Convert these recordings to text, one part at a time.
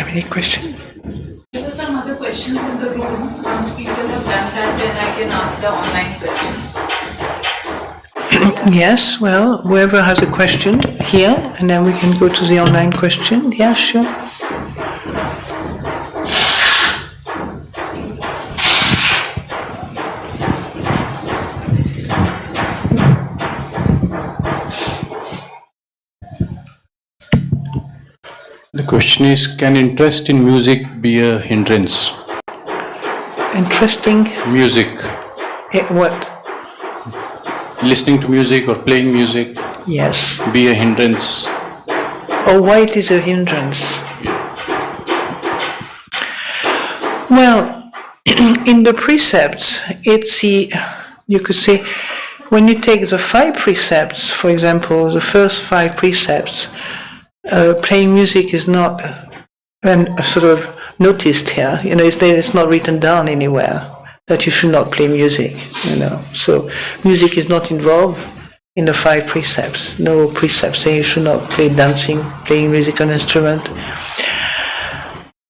any question? There are some other questions in the room. Once people have done that, then I can ask the online questions. Yes, well, whoever has a question here, and then we can go to the online question. Yeah, sure. The question is, can interest in music be a hindrance? Interesting. Music. What? Listening to music or playing music. Yes. Be a hindrance. Oh, why it is a hindrance? Well, in the precepts, it's you could say, when you take the 5 precepts, for example, the first 5 precepts, playing music is not sort of noticed here. It's not written down anywhere that you should not play music. So music is not involved in the 5 precepts. No precept saying you should not play dancing, playing musical instrument.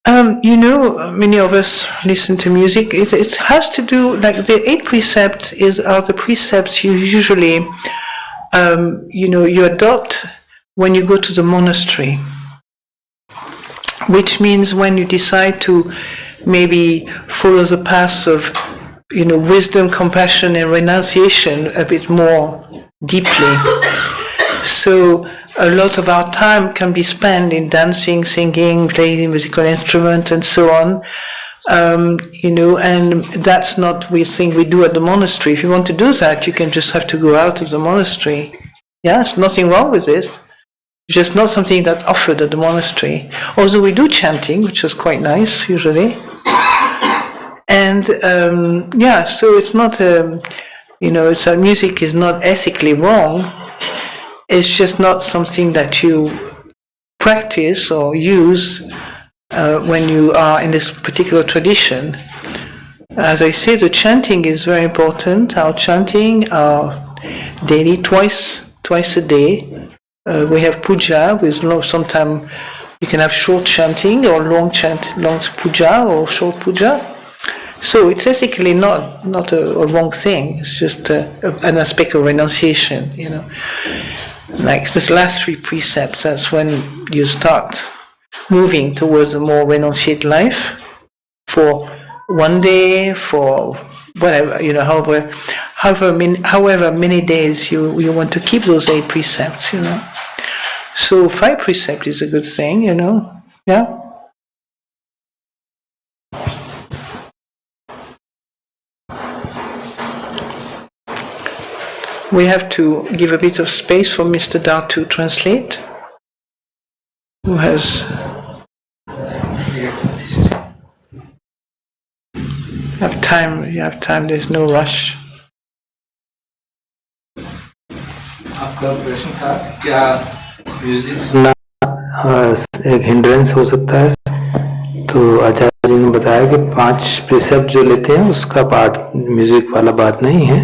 Many of us listen to music. It has to do, like the 8 precepts are the precepts you usually, you adopt when you go to the monastery, which means when you decide to maybe follow the path of, wisdom, compassion, and renunciation a bit more deeply. So a lot of our time can be spent in dancing, singing, playing musical instruments, and so on. And that's not we think we do at the monastery. If you want to do that, you can just have to go out of the monastery. Yeah, there's nothing wrong with it. Just not something that's offered at the monastery. Although we do chanting, which is quite nice usually. And so it's not music is not ethically wrong. It's just not something that you practice or use when you are in this particular tradition. As I say, the chanting is very important. Our chanting are daily, twice a day. We have puja with sometimes you can have short chanting or long puja or short puja. So it's ethically not a wrong thing. It's just an aspect of renunciation, Like this last 3 precepts, that's when you start moving towards a more renunciate life for one day, for whatever, however many days you want to keep those 8 precepts, So 5 precepts is a good thing, yeah. We have to give a bit of space for Mr. Dar to translate, who has... You have time, there's no rush. आपका प्रश्न था क्या music सुनना एक hindrance हो सकता है? तो आचार्य जी ने बताया कि 5 प्रिसेप्ट जो लेते हैं उसका पार्ट म्यूजिक वाला बात नहीं है।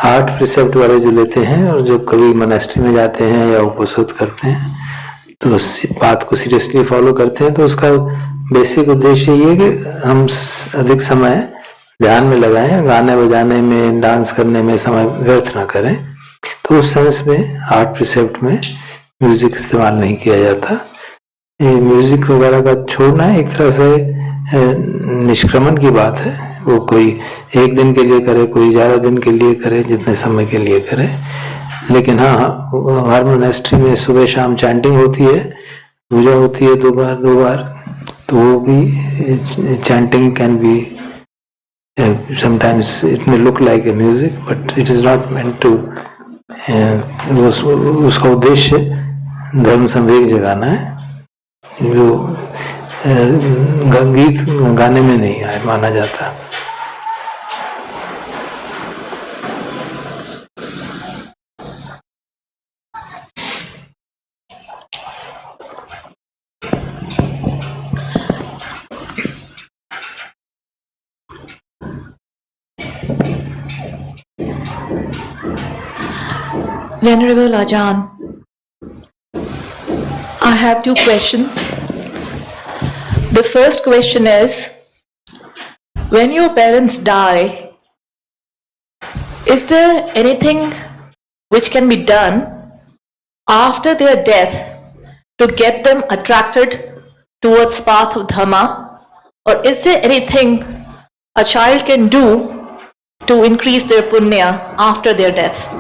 8 प्रिसेप्ट वाले जो लेते हैं और जब कभी मोनास्ट्री में जाते हैं या उपवास करते हैं तो उस बात को सीरियसली फॉलो करते हैं, तो उसका बेसिक उद्देश्य ये है कि हम अधिक समय ध्यान में लगाएं, गाने बजाने में, डांस करने में समय व्यर्थ ना करें। तो उस सेंस में 8 प्रिसेप्ट में म्यूजिक इस्तेमाल नहीं किया जाता। ये म्यूजिक वगैरह का छोड़ना एक तरह से निष्क्रमण की बात है। वो कोई एक दिन के लिए करे, कोई ज्यादा दिन के लिए करे, जितने समय के लिए करे। लेकिन हाँ, हर मोनास्ट्री में सुबह शाम चैंटिंग होती है, पूजा होती है 2 बार, तो वो भी chanting can be sometimes it may look like a music, but it is not meant to उसका उद्देश्य धर्म संवेग जगाना है, जो गीत गाने में नहीं माना जाता। Venerable Ajahn, I have 2 questions. The first question is, when your parents die, is there anything which can be done after their death to get them attracted towards path of Dhamma? Or is there anything a child can do to increase their punya after their death?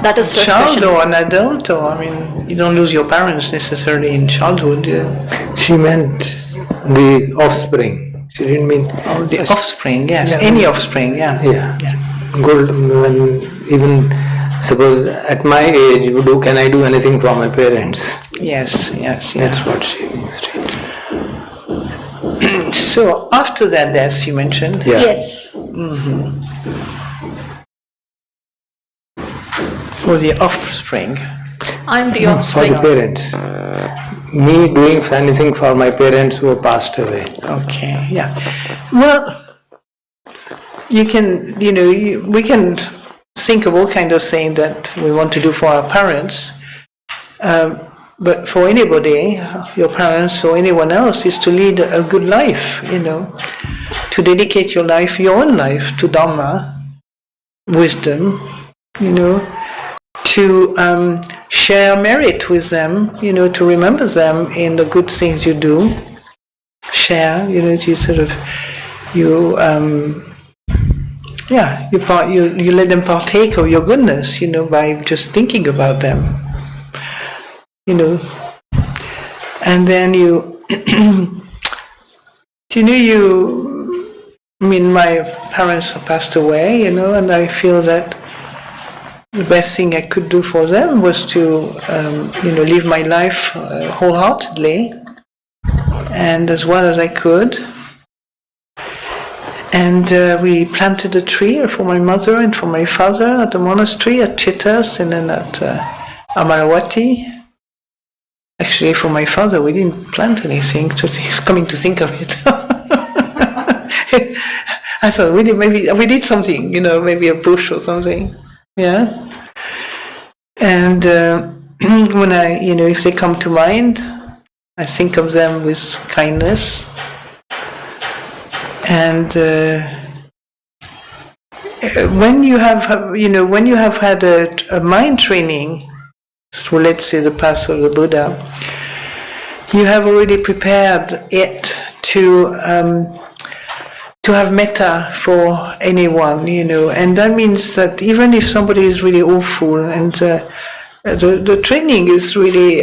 That is first Child question. or an adult, or I mean, you don't lose your parents necessarily in childhood. She meant the offspring. She didn't mean The offspring, yes, Yeah. any offspring, yeah. yeah. Good. When even suppose at my age, can I do anything for my parents? Yes, yes, That's yes. what she means. So after their death, you mentioned. Yeah. Yes. Or the offspring. I'm the For offspring. the parents. Me doing anything for my parents who have passed away. Okay, yeah. Well, you can, we can think of all kinds of things that we want to do for our parents. But for anybody, your parents or anyone else, is to lead a good life, to dedicate your life, your own life, to Dhamma, wisdom, to share merit with them, to remember them in the good things you do. Share, to sort of, you let them partake of your goodness, by just thinking about them. And then my parents passed away, and I feel that the best thing I could do for them was to, live my life wholeheartedly and as well as I could. And we planted a tree for my mother and for my father at the monastery at Chithurst and then at Amaravati. Actually, for my father, we didn't plant anything. So he's coming to think of it. I thought we did something, maybe a bush or something. Yeah. And when if they come to mind, I think of them with kindness. And when you have had a mind training, so let's say the path of the Buddha, you have already prepared it to have metta for anyone, and that means that even if somebody is really awful, and the training is really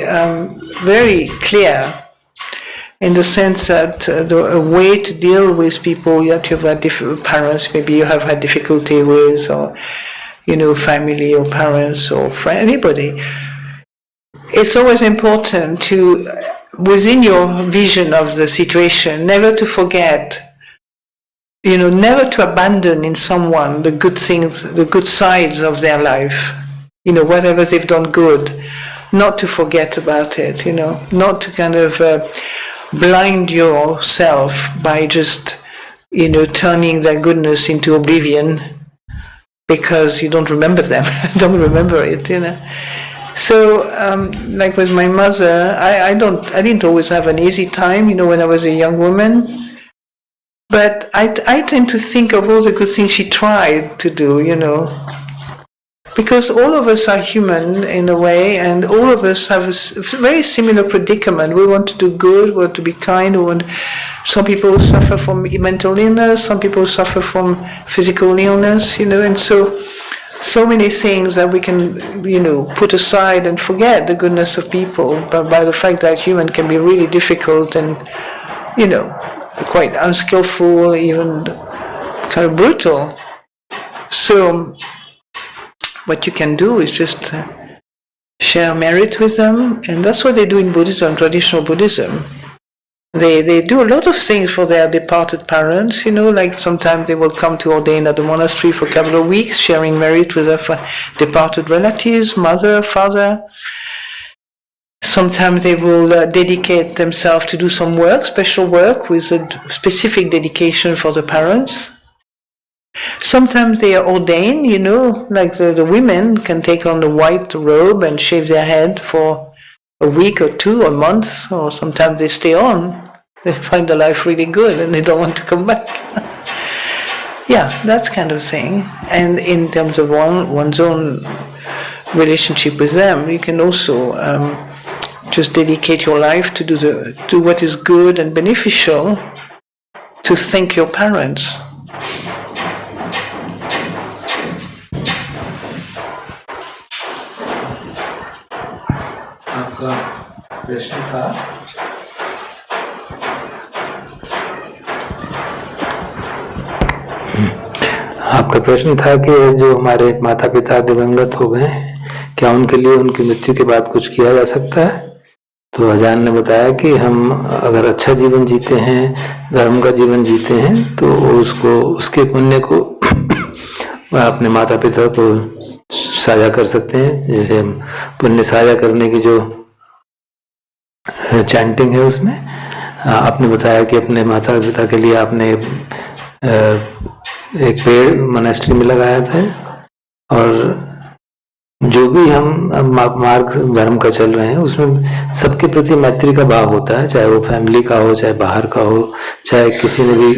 very clear, in the sense that a way to deal with people that you've had parents, maybe you have had difficulty with, or family or parents or friend, anybody. It's always important to, within your vision of the situation, never to forget, never to abandon in someone the good things, the good sides of their life, whatever they've done good, not to forget about it, not to kind of blind yourself by just, turning their goodness into oblivion because you don't remember them, don't remember it, So, like with my mother, I didn't always have an easy time, when I was a young woman. But I tend to think of all the good things she tried to do, because all of us are human in a way, and all of us have a very similar predicament. We want to do good, we want to be kind, some people suffer from mental illness, some people suffer from physical illness, and so many things that we can, put aside and forget the goodness of people by the fact that human can be really difficult and, quite unskillful, even kind of brutal. So what you can do is just share merit with them, and that's what they do in Buddhism, traditional Buddhism. They do a lot of things for their departed parents, like sometimes they will come to ordain at the monastery for a couple of weeks, sharing merit with their departed relatives, mother, father. Sometimes they will dedicate themselves to do some work, special work, with a specific dedication for the parents. Sometimes they are ordained, like the women can take on the white robe and shave their head for a week or two or months, or sometimes they stay on, They find the life really good and they don't want to come back. Yeah, that kind of thing. And in terms of one's own relationship with them, you can also just dedicate your life to do what is good and beneficial, to thank your parents. आपका प्रश्न था आपका प्रश्न था कि जो हमारे माता पिता दिवंगत हो गए, क्या उनके लिए उनकी मृत्यु के बाद कुछ किया जा सकता है? तो अजान ने बताया कि हम अगर अच्छा जीवन जीते हैं, धर्म का जीवन जीते हैं, तो उसके पुण्य को अपने माता पिता को साझा कर सकते हैं। जैसे हम पुण्य साझा करने की जो चैंटिंग है उसमें आपने बताया कि अपने माता पिता के लिए आपने एक पेड़ मोनास्ट्री में लगाया था, और जो भी हम मार्ग धर्म का चल रहे हैं उसमें सबके प्रति मैत्री का भाव होता है, चाहे वो फैमिली का हो, चाहे बाहर का हो, चाहे किसी ने भी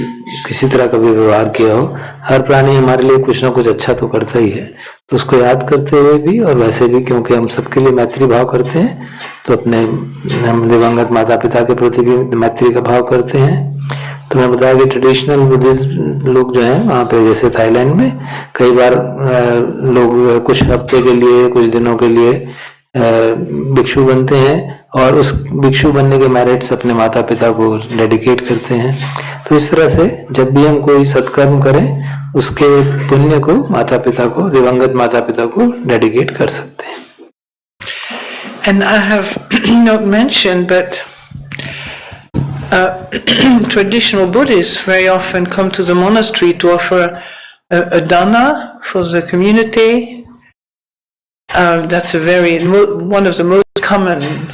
किसी तरह का भी व्यवहार किया हो। हर प्राणी हमारे लिए कुछ ना कुछ अच्छा तो करता ही है, तो उसको याद करते हुए भी और वैसे भी क्योंकि हम सबके लिए मैत्री भाव करते हैं, तो अपने हम दिवंगत माता पिता के प्रति भी मैत्री का भाव करते हैं। तो मैं बताया कि ट्रेडिशनल बुद्धिस्ट लोग जो हैं वहाँ पे, जैसे थाईलैंड में कई बार लोग कुछ हफ्ते के लिए, कुछ दिनों के लिए भिक्षु बनते हैं और उस भिक्षु बनने के मेरिट्स अपने माता पिता को डेडिकेट करते हैं। तो इस तरह से जब भी हम कोई सत्कर्म करें उसके पुण्य को माता पिता को, दिवंगत माता पिता को डेडिकेट कर सकते हैं। And I have not mentioned, but traditional Buddhists very often come to the monastery to offer a dana for the community. That's one of the most common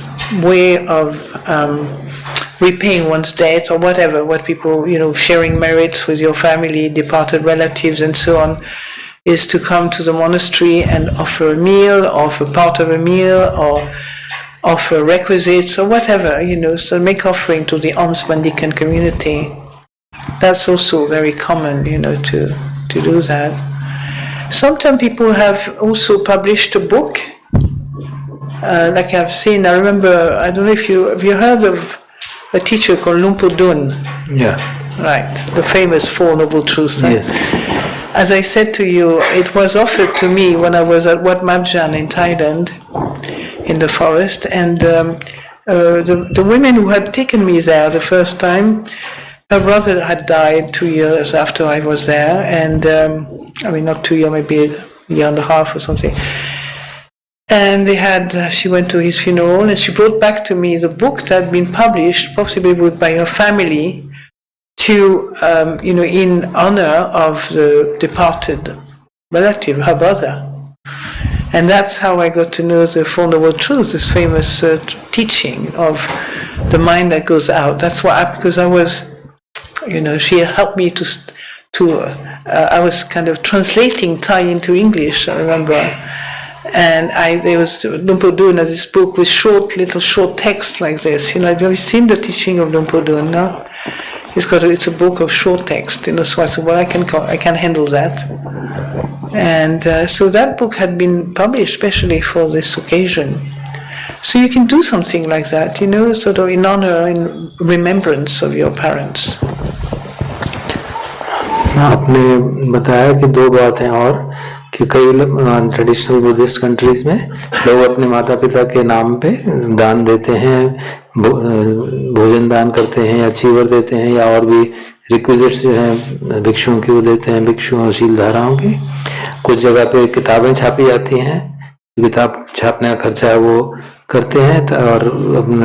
way of repaying one's debt or whatever, what people, sharing merits with your family, departed relatives and so on, is to come to the monastery and offer a meal, offer part of a meal, or offer requisites or whatever, so make offering to the alms mendicant community. That's also very common, to do that. Sometimes people have also published a book, like I've seen. I remember, I don't know if have you heard of a teacher called Lumpo Dun? Yeah. Right, the famous Four Noble Truths. Yes. As I said to you, it was offered to me when I was at Wat Mabjan in Thailand, in the forest, and the women who had taken me there the first time, her brother had died 2 years after I was there, and not 2 years, maybe a year and a half or something. And she went to his funeral, and she brought back to me the book that had been published, possibly by her family, to in honor of the departed relative, her brother. And that's how I got to know the Four Noble Truths, this famous teaching of the mind that goes out. That's why, because I was, she helped me I was kind of translating Thai into English, I remember. And there was Lumpo Dun, this book with little short text like this. Have you seen the teaching of Lumpo Dun? No? It's a book of short text, so I said, well, I can handle that. And so that book had been published especially for this occasion. So you can do something like that, sort of in honor, in remembrance of your parents. आपने बताया कि दो बातें और कि कई traditional Buddhist countries में लोग अपने माता पिता के नाम पे दान देते हैं, भोजन दान करते हैं या चीवर देते हैं, या और भी रिक्विजिट्स जो हैं भिक्षुओं की वो देते हैं, भिक्षुओं और शीलधाराओं की। कुछ जगह पे किताबें छापी जाती हैं, किताब छापने का खर्चा है वो करते हैं, और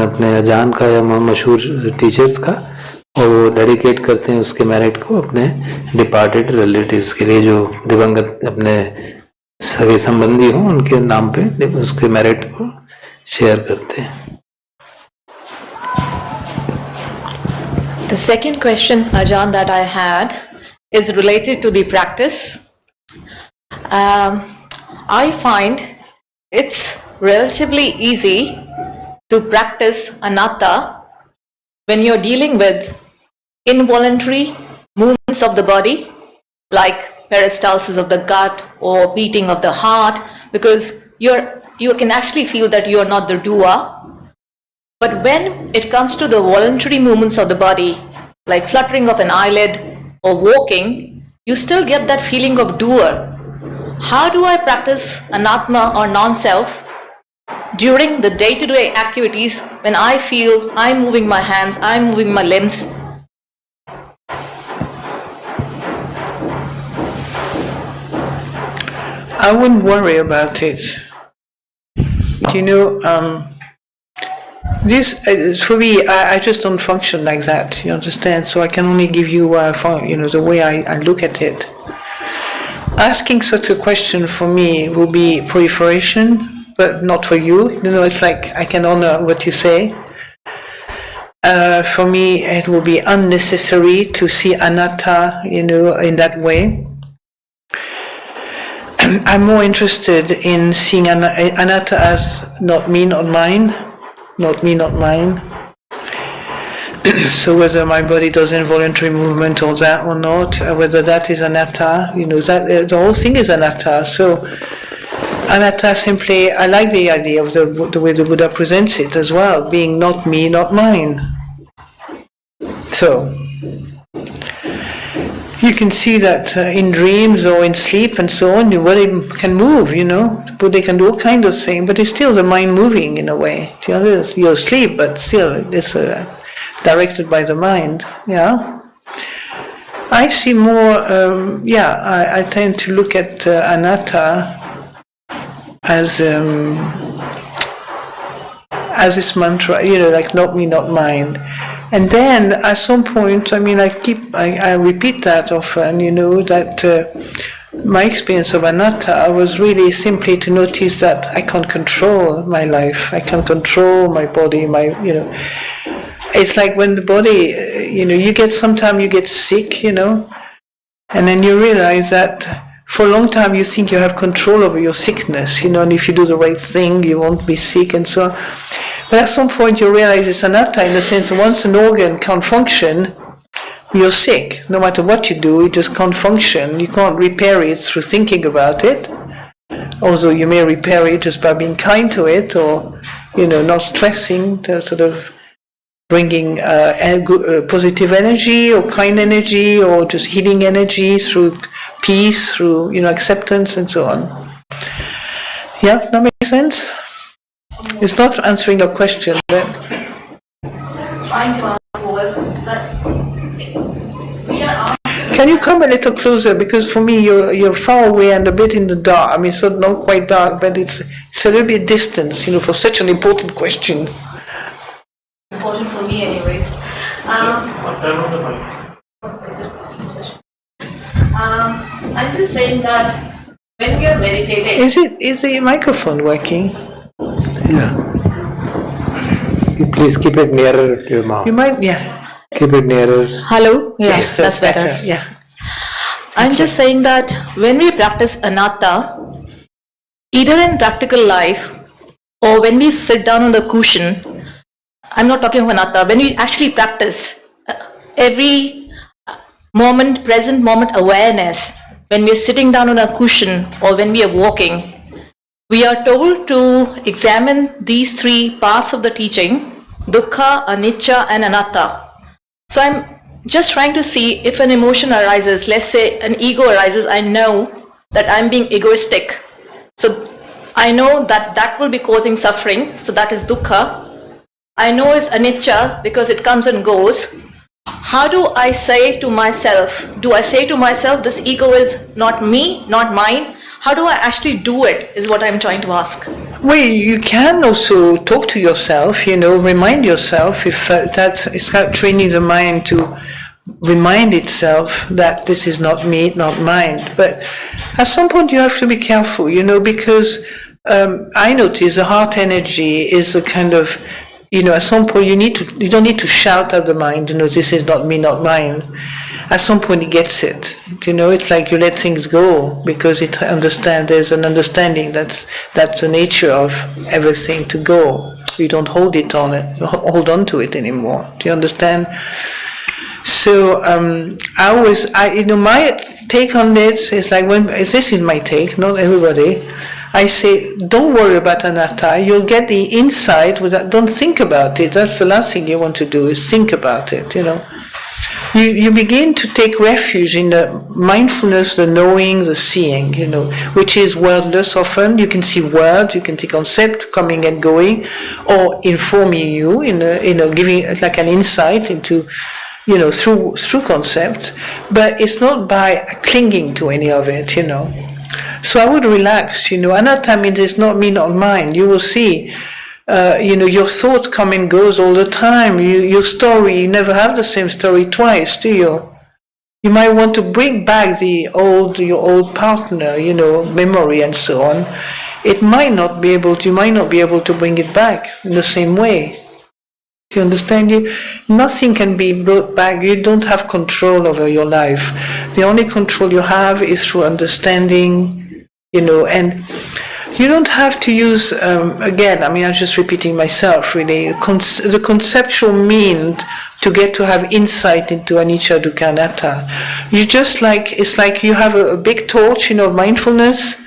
अपने अजान का या मशहूर टीचर्स का, और वो डेडिकेट करते हैं उसके मेरिट को अपने डिपार्टेड रिलेटिव्स के लिए, जो दिवंगत अपने सगे संबंधी हों उनके नाम पे उसके मेरिट को शेयर करते हैं। The second question, Ajahn, that I had is related to the practice. I find it's relatively easy to practice anatta when you're dealing with involuntary movements of the body, like peristalsis of the gut or beating of the heart, because you can actually feel that you are not the doer. But when it comes to the voluntary movements of the body, like fluttering of an eyelid or walking, you still get that feeling of doer. How do I practice anatma or non-self during the day-to-day activities when I feel I'm moving my hands, I'm moving my limbs? I wouldn't worry about it. You know, this for me, I just don't function like that. You understand? So I can only give you, the way I look at it. Asking such a question for me will be proliferation, but not for you. You know, it's like I can honor what you say. For me, it will be unnecessary to see anatta, in that way. I'm more interested in seeing anatta as not me, not mine. Not me, not mine. So whether my body does involuntary movement or that or not, whether that is anatta, that the whole thing is anatta. So anatta simply, I like the idea of the way the Buddha presents it as well, being not me, not mine. So you can see that in dreams or in sleep and so on, your body can move, the Buddha can do all kind of things, but it's still the mind moving in a way. You're asleep, but still it's directed by the mind. Yeah. I see more. I tend to look at anatta as this mantra, like not me, not mine. And then at some point, I repeat that often, that my experience of anatta was really simply to notice that I can't control my life. I can't control my body, It's like when the body, sometimes you get sick, and then you realize that for a long time you think you have control over your sickness, and if you do the right thing, you won't be sick and so on. But at some point you realize it's anatta in the sense that once an organ can't function, you're sick. No matter what you do, it just can't function. You can't repair it through thinking about it. Although you may repair it just by being kind to it or, not stressing, sort of bringing positive energy or kind energy or just healing energy through peace, through, acceptance and so on. Yeah, that makes sense? It's not answering your question, but I was trying to ask was that we are asking. Can you come a little closer? Because for me, you're far away and a bit in the dark. It's not quite dark, but it's a little bit distance, for such an important question. Important for me, anyways. I'm just saying that when we are meditating. Is the microphone working? Yeah. Please keep it nearer to your mouth. You might, Keep it nearer. Hello? Yes, that's better. Yeah. I'm just saying that when we practice anatta, either in practical life or when we sit down on the cushion, I'm not talking of anatta, when we actually practice every moment, present moment awareness, when we're sitting down on a cushion or when we are walking, we are told to examine these three parts of the teaching, dukkha, anicca and anatta. So I'm just trying to see if an emotion arises, let's say an ego arises, I know that I'm being egoistic. So I know that that will be causing suffering, so that is dukkha. I know it's anicca because it comes and goes. How do I say to myself, do I say to myself, this ego is not me, not mine? How do I actually do it, is what I'm trying to ask. Well, you can also talk to yourself, remind yourself if it's like training the mind to remind itself that this is not me, not mine. But at some point you have to be careful, because I notice the heart energy is a kind of, at some point you don't need to shout at the mind, this is not me, not mine. At some point it gets it, it's like you let things go because there's an understanding that's the nature of everything to go. We don't hold on to it anymore. Do you understand? So my take on this is like, this is my take, not everybody. I say, don't worry about anatta. You'll get the insight. Don't think about it. That's the last thing you want to do, is think about it. You begin to take refuge in the mindfulness, the knowing, the seeing. Which is wordless. Often you can see words, you can see concept coming and going, or informing you giving like an insight into. Through concept, but it's not by clinging to any of it, So I would relax, Anatta means it's not me, not mine. You will see, your thoughts come and goes all the time. Your story, you never have the same story twice, do you? You might want to bring back your old partner, memory and so on. You might not be able to bring it back in the same way. Do you understand? Nothing can be brought back. You don't have control over your life. The only control you have is through understanding, and you don't have to use, again, I'm just repeating myself really, the conceptual means to get to have insight into anicca, dukkha, anatta. It's like you have a big torch, mindfulness,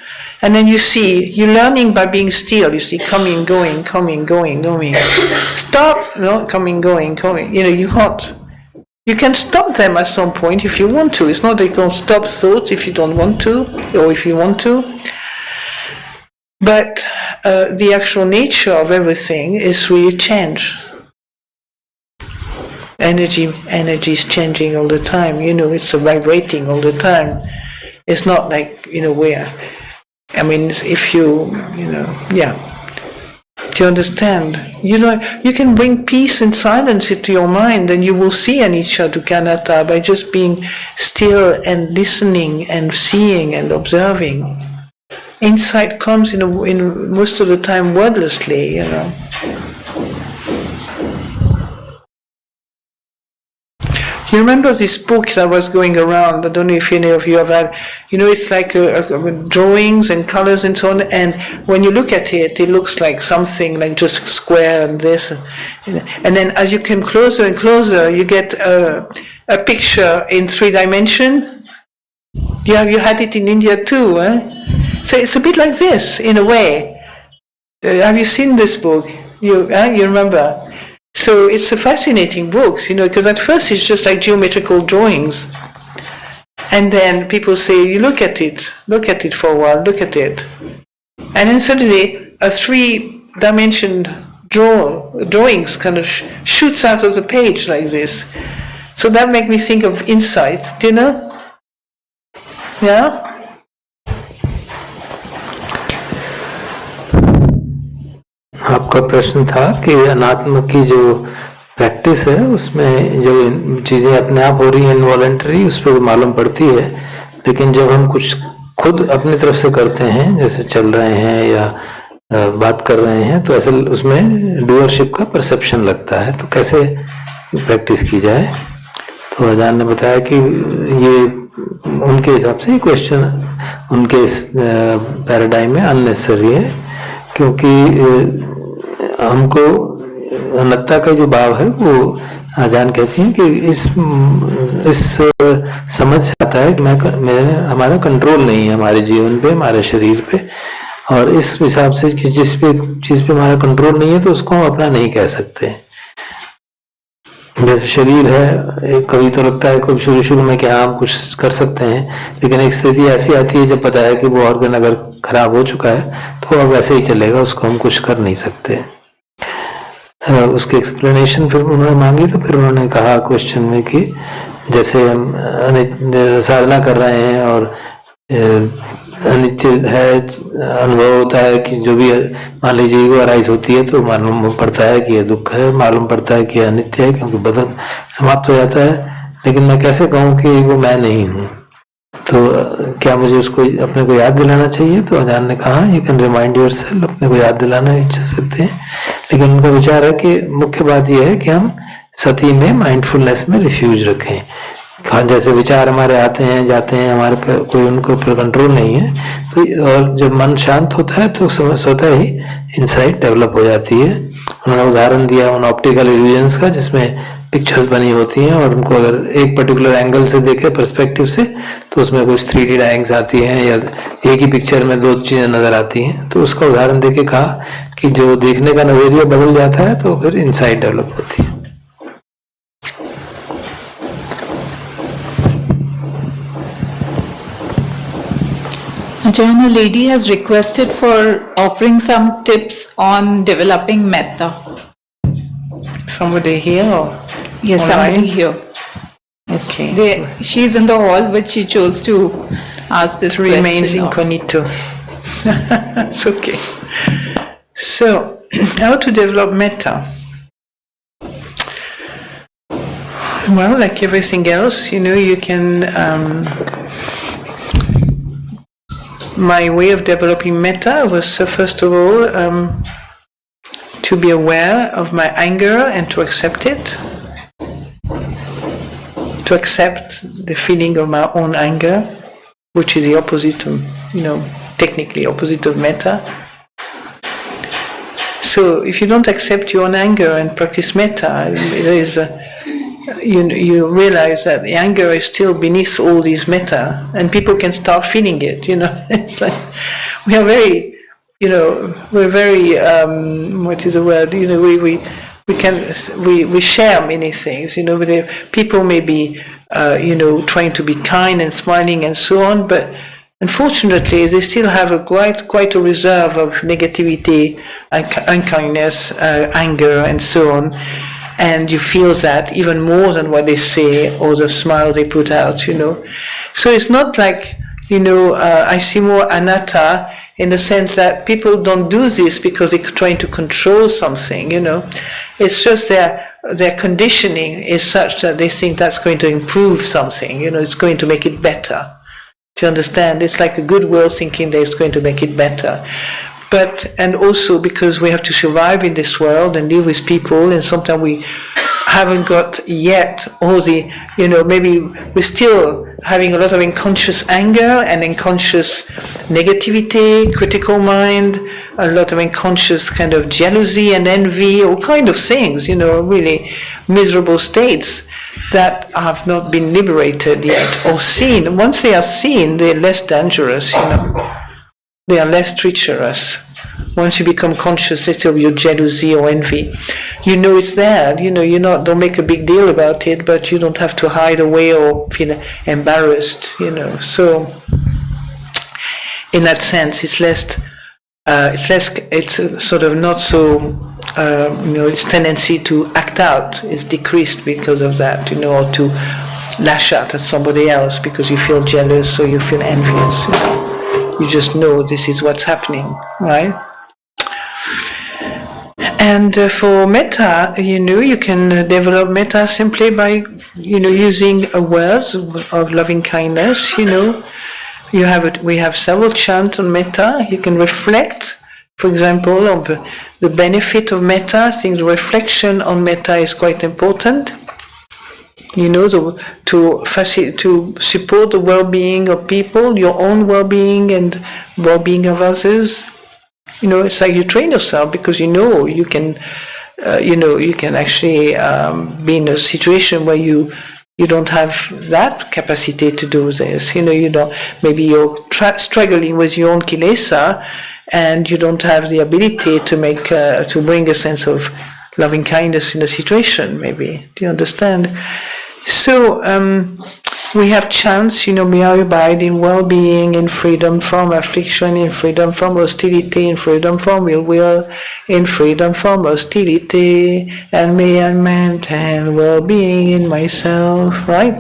and then you're learning by being still. You see, coming, going. Stop, coming, going. You can stop them at some point if you want to. It's not that you can stop thoughts if you don't want to, or if you want to. But the actual nature of everything is really change. Energy is changing all the time. It's vibrating all the time. It's not like, if do you understand? You can bring peace and silence into your mind, and you will see anicca, dukkha, anatta by just being still and listening and seeing and observing. Insight comes in most of the time wordlessly, You remember this book that was going around? I don't know if any of you have had. It's like drawings and colors and so on. And when you look at it, it looks like something like just square and this. And then as you come closer and closer, you get a picture in 3 dimensions. Yeah, you had it in India too. So it's a bit like this in a way. Have you seen this book? You remember? So it's a fascinating book, because at first it's just like geometrical drawings. And then people say, you look at it for a while, look at it. And then suddenly a 3-dimension drawings kind of shoots out of the page like this. So that makes me think of insight, do you know? Yeah? आपका प्रश्न था कि अनात्म की जो practice है उसमें जब चीजें अपने आप हो रही हैं इनवॉलंटरी, उस पर मालूम पड़ती है, लेकिन जब हम कुछ खुद अपनी तरफ से करते हैं, जैसे चल रहे हैं या बात कर रहे हैं, तो ऐसे उसमें डूअरशिप का परसेप्शन लगता है. तो कैसे प्रैक्टिस की जाए? तो आजान ने बताया कि ये उनके हिसाब से क्वेश्चन उनके पैराडाइम में अननेसेसरी है, क्योंकि हमको अनत्ता का जो भाव है वो आजान कहती हैं कि इस समझ से आता है कि मैं हमारा कंट्रोल नहीं है हमारे जीवन पे, हमारे शरीर पे, और इस हिसाब से कि जिस पे चीज पे हमारा कंट्रोल नहीं है तो उसको हम अपना नहीं कह सकते. जैसे शरीर है, कभी तो लगता है कभी शुरू में कि हाँ हम कुछ कर सकते हैं, लेकिन एक स्थिति ऐसी आती है जब पता है कि वो ऑर्गन अगर खराब हो चुका है तो अब वैसे ही चलेगा, उसको हम कुछ कर नहीं सकते. उसके एक्सप्लेनेशन फिर उन्होंने मांगी, तो फिर उन्होंने कहा क्वेश्चन में कि जैसे हम साधना कर रहे हैं और अनित्य है, अनुभव होता है कि जो भी मान लीजिए ईगो अराइज होती है तो मालूम पड़ता है कि ये दुख है, मालूम पड़ता है कि ये अनित्य है क्योंकि बदन समाप्त हो जाता है, लेकिन मैं कैसे कहूँ कि ईगो मैं नहीं हूँ? तो क्या मुझे उसको अपने को याद दिलाना चाहिए? तो आजान ने कहा यू कैन रिमाइंड योरसेल्फ, अपने को याद दिलाना इच्छा सकते हैं, लेकिन उनका विचार है कि मुख्य बात यह है कि हम सती में, माइंडफुलनेस में रिफ्यूज रखें. जैसे विचार हमारे आते हैं जाते हैं, हमारे पर कोई उनको ऊपर कंट्रोल नहीं है, तो और जब मन शांत होता है तो स्वतः ही इंसाइट डेवलप हो जाती है. उन्होंने उदाहरण दिया उन ऑप्टिकल इल्यूजन्स का जिसमें पिक्चर्स बनी होती हैं और उनको अगर एक पर्टिकुलर एंगल से देखे पर्सपेक्टिव से तो उसमें कुछ 3D ड्राइंग्स आती हैं या एक ही पिक्चर में दो चीजें नजर आती हैं। तो उसका उदाहरण देके कहा कि जो देखने का नजरिया बदल जाता है तो फिर इनसाइट डेवलप होती है। Ajahn, a lady has requested for offering some tips on developing metta. Somebody here or Yes, online? somebody here. Yes, Okay. she's in the hall, but she chose to ask this It remains question. incognito. It's okay. So, how to develop metta? Well, like everything else, you can. My way of developing metta was first of all to be aware of my anger and to accept it. To accept the feeling of my own anger, which is the opposite of, technically opposite of metta. So if you don't accept your own anger and practice metta, there is you realize that the anger is still beneath all these metta, and people can start feeling it. It's like we are very, we're very. What is the word? We share many things. People may be, trying to be kind and smiling and so on, but unfortunately, they still have quite a reserve of negativity, unkindness, anger, and so on. And you feel that even more than what they say or the smile they put out, So it's not like, I see more anatta in the sense that people don't do this because they're trying to control something, It's just their conditioning is such that they think that's going to improve something, it's going to make it better. Do you understand? It's like a goodwill thinking that it's going to make it better. And also because we have to survive in this world and live with people, and sometimes we haven't got yet all the, maybe we're still having a lot of unconscious anger and unconscious negativity, critical mind, a lot of unconscious kind of jealousy and envy, all kind of things, really miserable states that have not been liberated yet or seen. Once they are seen, they're less dangerous, They are less treacherous. Once you become conscious, let's say, of your jealousy or envy, it's there. Don't make a big deal about it, but you don't have to hide away or feel embarrassed. So, in that sense, it's sort of not so. Its tendency to act out is decreased because of that. Or to lash out at somebody else because you feel jealous or you feel envious. You just know this is what's happening, right? And for metta, you can develop metta simply by, using words of loving kindness. We have several chants on metta. You can reflect, for example, on the benefit of metta. I think the reflection on metta is quite important. To support the well-being of people, your own well-being and well-being of others. It's like you train yourself because you can actually be in a situation where you don't have that capacity to do this. Maybe you're struggling with your own kilesa and you don't have the ability to bring a sense of loving kindness in a situation. Maybe, do you understand? So we have chants, may I abide in well-being, in freedom from affliction, in freedom from hostility, in freedom from ill will, in freedom from hostility, and may I maintain well-being in myself, right?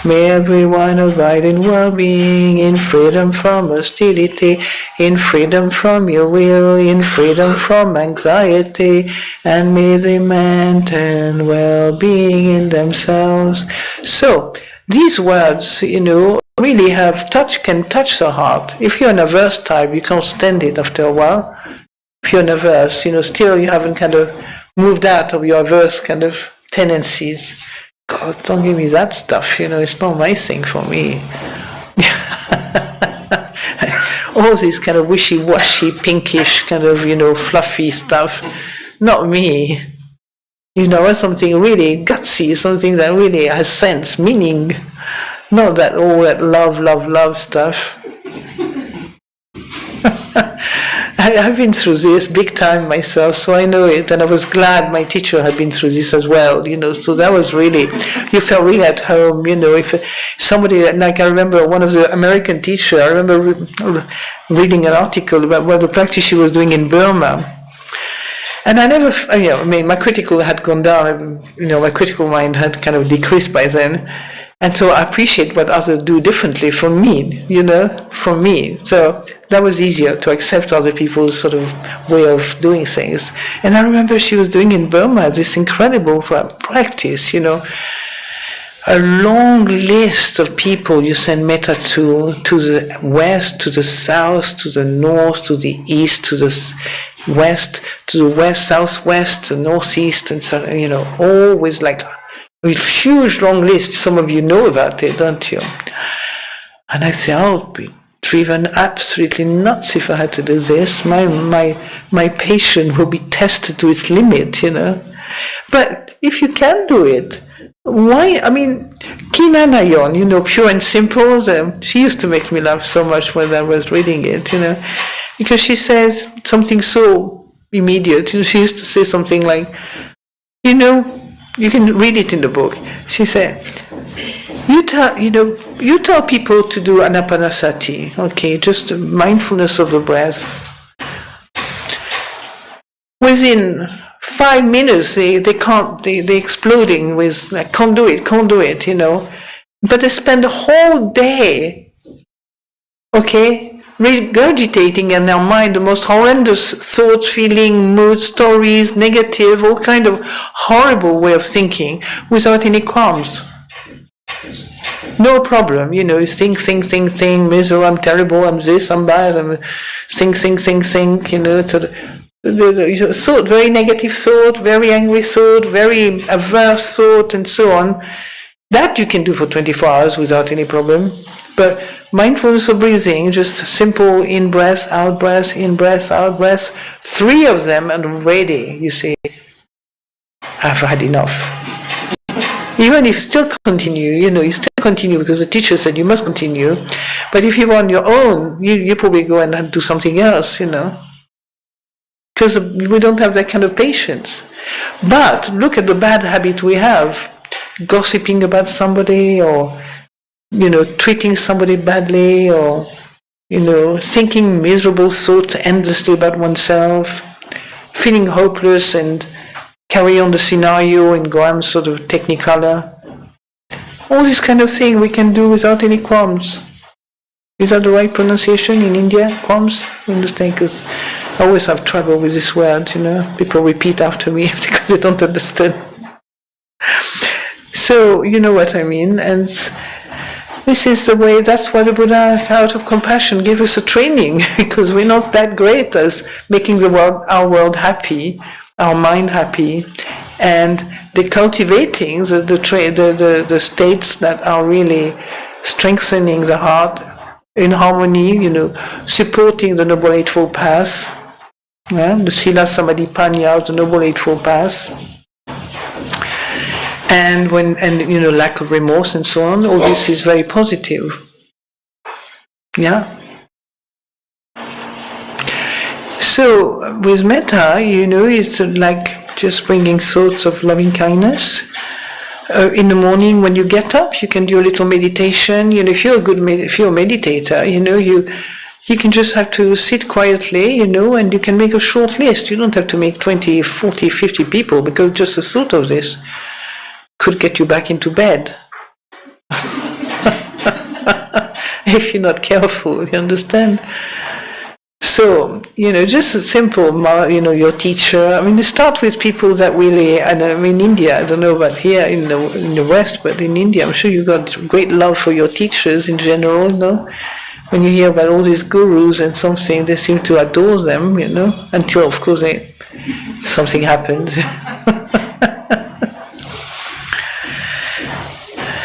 May everyone abide in well-being, in freedom from hostility, in freedom from ill will, in freedom from anxiety, and may they maintain well-being in themselves. So, these words, really can touch the heart. If you're an averse type, you can't stand it after a while. If you're an averse, still you haven't kind of moved out of your averse kind of tendencies. God, don't give me that stuff, it's not my thing for me. All this kind of wishy-washy, pinkish, kind of, fluffy stuff. not me. You know, something really gutsy, something that really has sense, meaning, not that all that love stuff. I've been through this big time myself, so I know it, and I was glad my teacher had been through this as well, you know, so that was really, you felt really at home, you know, if somebody, like I remember one of the American teachers, I remember reading an article about what the practice she was doing in Burma, and I never, you know, I mean, my critical had gone down, you know, my critical mind had kind of decreased by then. And so I appreciate what others do differently from me, you know, from me. So that was easier to accept other people's sort of way of doing things. And I remember she was doing in Burma this incredible practice, you know, a long list of people you send metta to the west, to the south, to the north, to the east, to the west, southwest, the northeast, and so, you know, always like a huge long list. Some of you know about it, don't you? And I say, I'll be driven absolutely nuts if I had to do this. My patience will be tested to its limit, you know. But if you can do it, why? I mean, Kinanayon, you know, pure and simple. She used to make me laugh so much when I was reading it, you know, because she says something so immediate. You know, she used to say something like, you know, you can read it in the book. She said, you tell people to do anapanasati, okay, just mindfulness of the breath. Within 5 minutes, they're exploding with, like, can't do it, you know. But they spend the whole day, okay, regurgitating in their mind the most horrendous thoughts, feelings, moods, stories, negative, all kind of horrible way of thinking without any qualms. No problem, you know, you think, miserable, I'm terrible, I'm this, I'm bad, I'm think, you know, so the thought, very negative thought, very angry thought, very averse thought, and so on. That you can do for 24 hours without any problem. But mindfulness of breathing, just simple in-breath, out-breath, in-breath, out-breath, 3 of them and already you say, I've had enough. Even if you still continue, you know, you still continue because the teacher said you must continue. But if you're on your own, you probably go and do something else, you know. Because we don't have that kind of patience. But look at the bad habit we have. Gossiping about somebody, or, you know, treating somebody badly, or, you know, thinking miserable thoughts endlessly about oneself, feeling hopeless and carry on the scenario and go on sort of technicolor. All this kind of thing we can do without any qualms. Is that the right pronunciation in India? Qualms? You understand? Because I always have trouble with this word, you know. People repeat after me because they don't understand. So, you know what I mean. And this is the way, that's why the Buddha, out of compassion, gave us a training, because we're not that great as making our world happy, our mind happy, and the cultivating the states that are really strengthening the heart in harmony, you know, supporting the Noble Eightfold Path, yeah, the Sila Samadhi Panya, the Noble Eightfold Path. And you know, lack of remorse and so on, all this is very positive. Yeah. So with metta, you know, it's like just bringing thoughts of loving kindness. In the morning when you get up, you can do a little meditation. You know, if you're a meditator, you know, you can just have to sit quietly, you know, and you can make a short list. You don't have to make 20, 40, 50 people, because just the thought of this could get you back into bed. If you're not careful, you understand? So, you know, just a simple, you know, your teacher. I mean, you start with people that really, and I mean, India, I don't know about here in the West, but in India, I'm sure you've got great love for your teachers in general, you know. When you hear about all these gurus and something, they seem to adore them, you know, until, of course, something happened.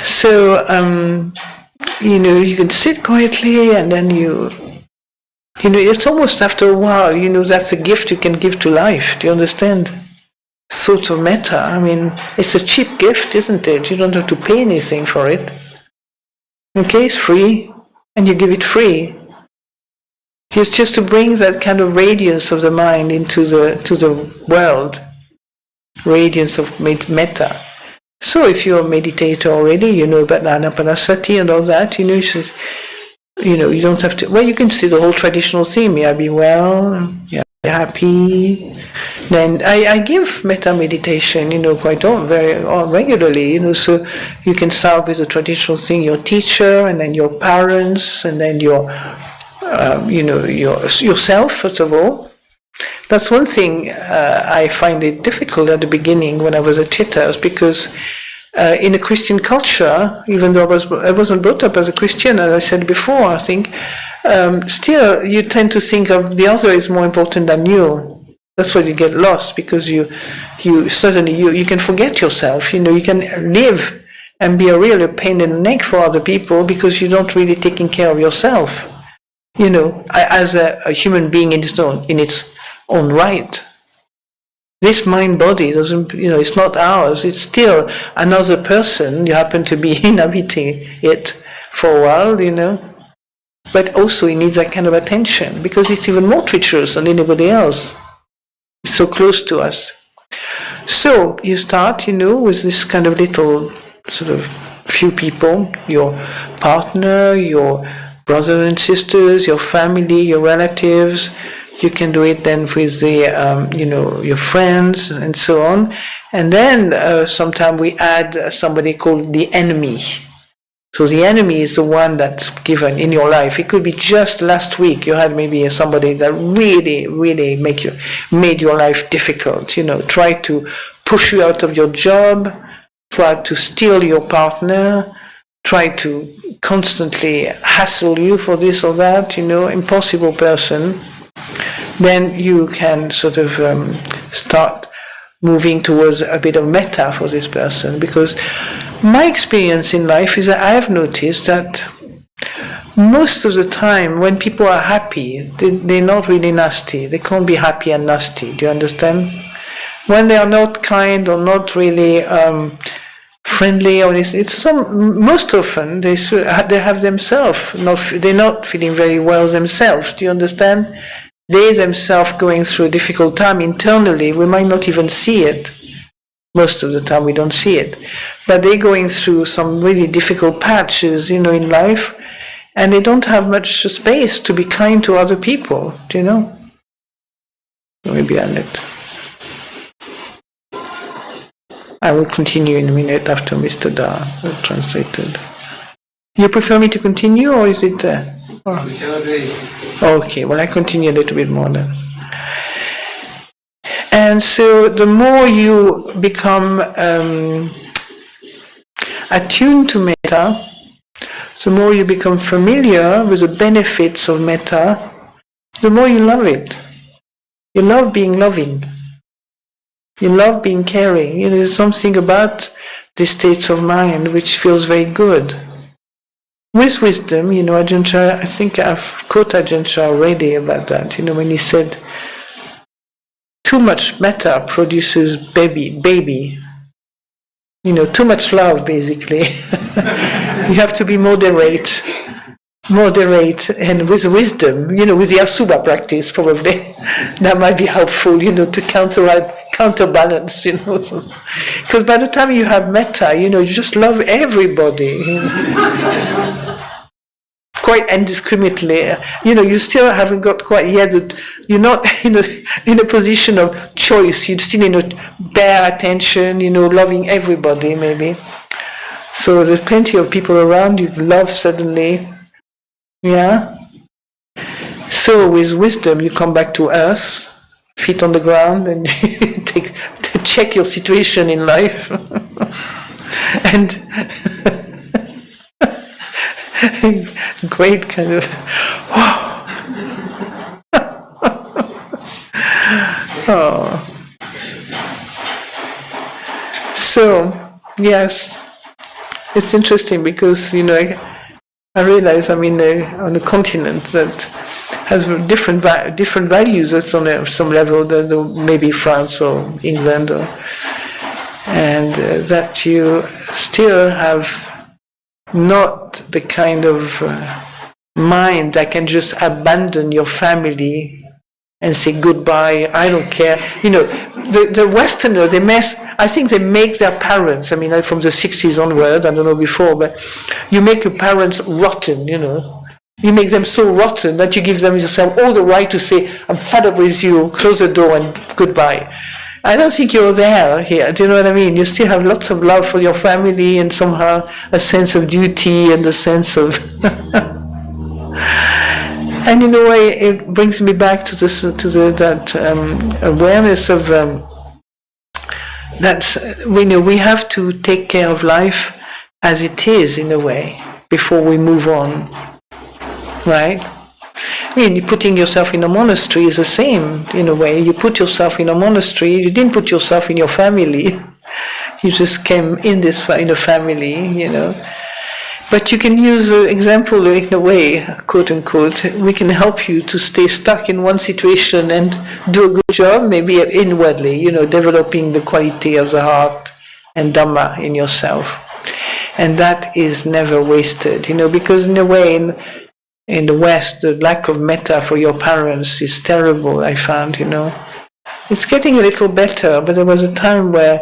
So, you know, you can sit quietly, and then you It's almost after a while, that's a gift you can give to life. Do you understand? Thoughts of metta. I mean, it's a cheap gift, isn't it? You don't have to pay anything for it. Okay, it's free, and you give it free. It's just to bring that kind of radiance of the mind into the world. Radiance of metta. So if you're a meditator already, you know about anapanasati and all that, you don't have to, well, you can see the whole traditional theme, be well, be happy. Then I give metta meditation, quite very regularly, so you can start with the traditional thing, your teacher, and then your parents, and then yourself, first of all. That's one thing I find it difficult at the beginning when I was at Chithurst, because in a Christian culture, even though I wasn't brought up as a Christian, as I said before, I think, still you tend to think of the other is more important than you. That's why you get lost, because you can forget yourself. You can live and be a real pain in the neck for other people because you're not really taking care of yourself. As a human being in its own right. This mind-body doesn't, it's not ours. It's still another person. You happen to be inhabiting it for a while, But also it needs that kind of attention because it's even more treacherous than anybody else. It's so close to us. So you start, with this kind of little sort of few people, your partner, your brothers and sisters, your family, your relatives. You can do it then with the, your friends and so on. And then sometimes we add somebody called the enemy. So the enemy is the one that's given in your life. It could be just last week you had maybe somebody that really, really made your life difficult. Try to push you out of your job, try to steal your partner, try to constantly hassle you for this or that, impossible person. Then you can sort of start moving towards a bit of metta for this person. Because my experience in life is that I have noticed that most of the time when people are happy, they're not really nasty. They can't be happy and nasty. Do you understand? When they are not kind or not really friendly, or most often they have themselves, they're not feeling very well themselves. Do you understand? They themselves going through a difficult time internally. We might not even see it. Most of the time we don't see it. But they're going through some really difficult patches, in life, and they don't have much space to be kind to other people, do you know? Maybe I'll let. I will continue in a minute after Mr. Da translated. You prefer me to continue, or is it? Whichever way. Okay, well I continue a little bit more then. And so the more you become attuned to metta, the more you become familiar with the benefits of metta, the more you love it. You love being loving. You love being caring. There's something about these states of mind which feels very good. With wisdom, Ajahn Chah, I think I've quoted Ajahn Chah already about that, when he said, too much metta produces baby. Too much love, basically. You have to be moderate, and with wisdom, with the Asubha practice, probably, that might be helpful, to counterbalance, Because by the time you have metta, you just love everybody. Quite indiscriminately, you still haven't got quite yet. You're not in a position of choice. You're still in a bare attention, loving everybody maybe. So there's plenty of people around you love suddenly, yeah. So with wisdom, you come back to earth, feet on the ground, and check your situation in life, and. Great kind of oh. So yes, it's interesting because I realize I'm on a continent that has different values at some level than maybe France or England, and that you still have not the kind of mind that can just abandon your family and say goodbye, I don't care. The Westerners, I think they make their parents, from the 60s onward, I don't know before, but you make your parents rotten, You make them so rotten that you give them yourself all the right to say, I'm fed up with you, close the door and goodbye. I don't think you're there here, do you know what I mean? You still have lots of love for your family and somehow a sense of duty and a sense of... And in a way, it brings me back to that awareness of that we have to take care of life as it is in a way before we move on, right? Putting yourself in a monastery is the same in a way. You put yourself in a monastery. You didn't put yourself in your family. You just came in a family, But you can use the example in a way, quote unquote, we can help you to stay stuck in one situation and do a good job, maybe inwardly, developing the quality of the heart and Dhamma in yourself. And that is never wasted, because in a way, in the West, the lack of metta for your parents is terrible, I found, It's getting a little better, but there was a time where,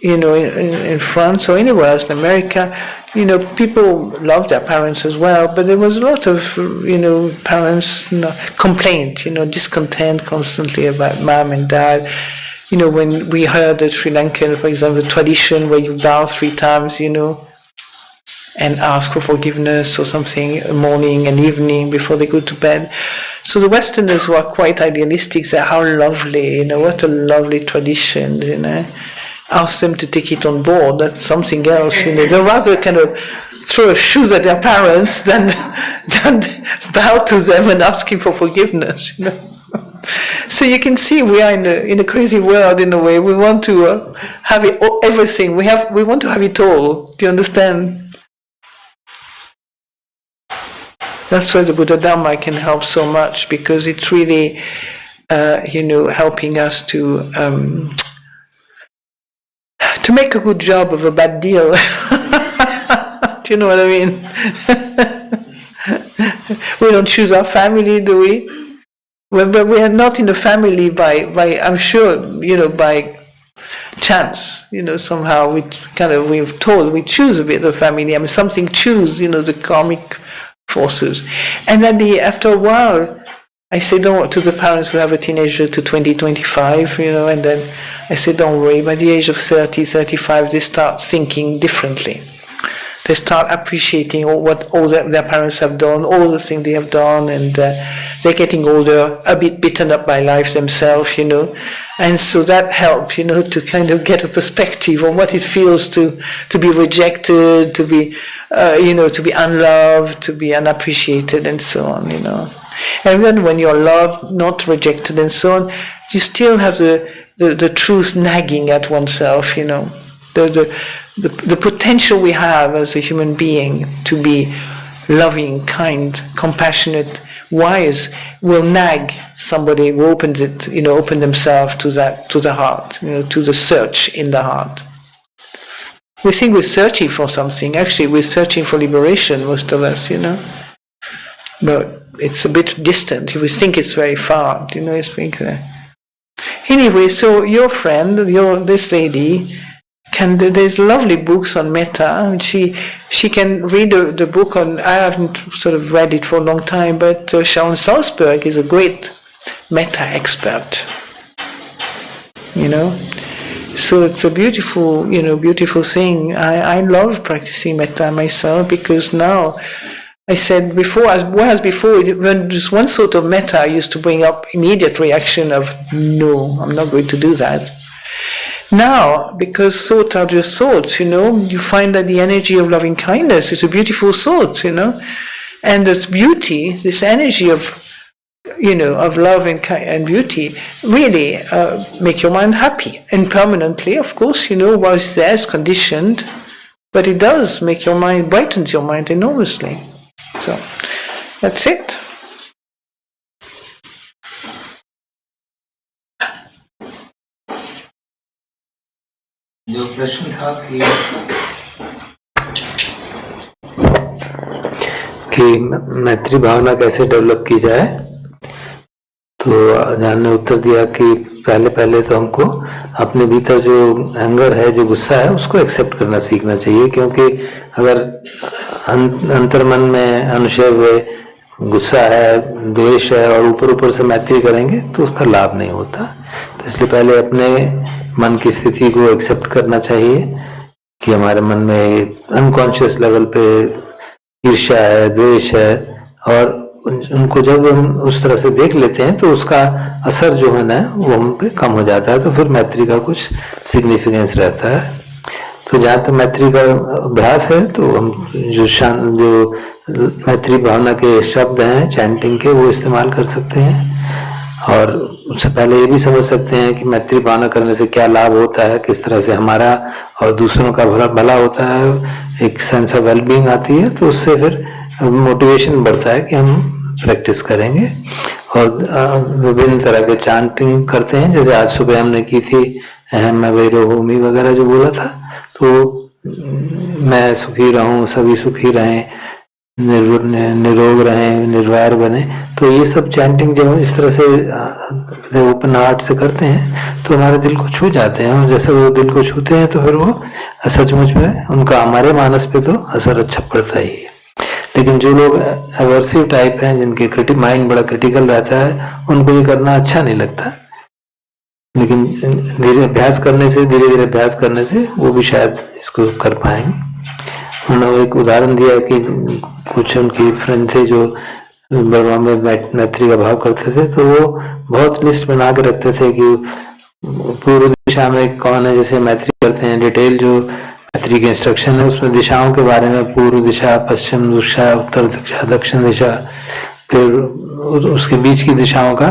in France or anywhere else in America, people loved their parents as well, but there was a lot of, parents complaint, discontent constantly about mom and dad. When we heard the Sri Lankan, for example, tradition where you bow 3 times, and ask for forgiveness or something morning and evening before they go to bed. So the Westerners were quite idealistic. They how lovely, what a lovely tradition, Ask them to take it on board. That's something else, They'd rather kind of throw shoes at their parents than bow to them and asking for forgiveness, So you can see we are in a crazy world in a way. We want to have it, everything. We want to have it all. Do you understand? That's why the Buddha Dhamma can help so much, because it's really, helping us to make a good job of a bad deal. Do you know what I mean? We don't choose our family, do we? But we are not in the family by I'm sure, by chance. Somehow we're told we choose a bit of family. Something choose, the karmic forces. And then after a while, I say to the parents who have a teenager to 20, 25, and then I say, don't worry, by the age of 30, 35, they start thinking differently. They start appreciating what all their parents have done, all the things they have done, and they're getting older, a bit beaten up by life themselves, And so that helps, to kind of get a perspective on what it feels to be rejected, to be, to be unloved, to be unappreciated, and so on, And then when you're loved, not rejected, and so on, you still have the truth nagging at oneself, the potential we have as a human being to be loving, kind, compassionate, wise, will nag somebody who opens it, open themselves to the heart, to the search in the heart. We think we're searching for something. Actually, we're searching for liberation, most of us, But it's a bit distant. We think it's very far, Anyway, so your friend, this lady, there's lovely books on metta, and she can read the book on. I haven't sort of read it for a long time, but Sharon Salzberg is a great metta expert. So it's a beautiful, beautiful thing. I love practicing metta myself, because now, I said before, whereas before, when just one sort of metta used to bring up immediate reaction of, no, I'm not going to do that. Now, because thoughts are just thoughts, you find that the energy of loving kindness is a beautiful thought, and this beauty, this energy of love and beauty, really make your mind happy. And permanently, of course, while it's there, it's conditioned, but it does make your mind, brightens your mind enormously. So, that's it. जो प्रश्न था कि मैत्री भावना कैसे develop की जाए, तो अजान ने उत्तर दिया कि पहले तो हमको अपने भीतर जो एंगर है, जो गुस्सा है, उसको एक्सेप्ट करना सीखना चाहिए, क्योंकि अगर अंतर्मन में अनुशय गुस्सा है, द्वेष है और ऊपर से मैत्री करेंगे तो उसका लाभ नहीं होता। तो इसलिए पहले अपने मन की स्थिति को एक्सेप्ट करना चाहिए कि हमारे मन में अनकॉन्शियस लेवल पे ईर्ष्या है, द्वेष है, और उनको जब हम उस तरह से देख लेते हैं तो उसका असर जो है ना वो हम पे कम हो जाता है, तो फिर मैत्री का कुछ सिग्निफिकेंस रहता है। तो जहाँ तक मैत्री का अभ्यास है, तो हम जो मैत्री भावना के शब्द हैं चैंटिंग के, वो इस्तेमाल कर सकते हैं, और उससे पहले ये भी समझ सकते हैं कि मैत्री भावना करने से क्या लाभ होता है, किस तरह से हमारा और दूसरों का भला होता है, एक सेंस ऑफ वेलबींग आती है, तो उससे फिर मोटिवेशन बढ़ता है कि हम प्रैक्टिस करेंगे। और विभिन्न तरह के चैंटिंग करते हैं, जैसे आज सुबह हमने की थी अहम अवेरो होमी वगैरह जो बोला था, तो मैं सुखी रहूं, सभी सुखी रहें, निरोग रहें, निर्वैर बने, तो ये सब चैंटिंग जब हम इस तरह से ओपन हार्ट से करते हैं तो हमारे दिल को छू जाते हैं, और जैसे वो दिल को छूते हैं तो फिर वो सचमुच में उनका हमारे मानस पे तो असर अच्छा पड़ता ही है। लेकिन जो लोग एवर्सिव टाइप हैं, जिनके माइंड बड़ा क्रिटिकल रहता है, उनको ये करना अच्छा नहीं लगता, लेकिन धीरे अभ्यास करने से वो भी शायद इसको कर पाएंगे। उन्होंने एक उदाहरण दिया कि कुछ उनकी फ्रेंड थे जो बर्मा में मैत्री का भाव करते थे, तो वो बहुत लिस्ट बना के रखते थे कि पूर्व दिशा में कौन है, जैसे मैत्री करते हैं, डिटेल जो मैत्री की इंस्ट्रक्शन है उसमें दिशाओं के बारे में, पूर्व दिशा, पश्चिम दिशा, उत्तर दिशा, दक्षिण दिशा, फिर उसके बीच की दिशाओं का,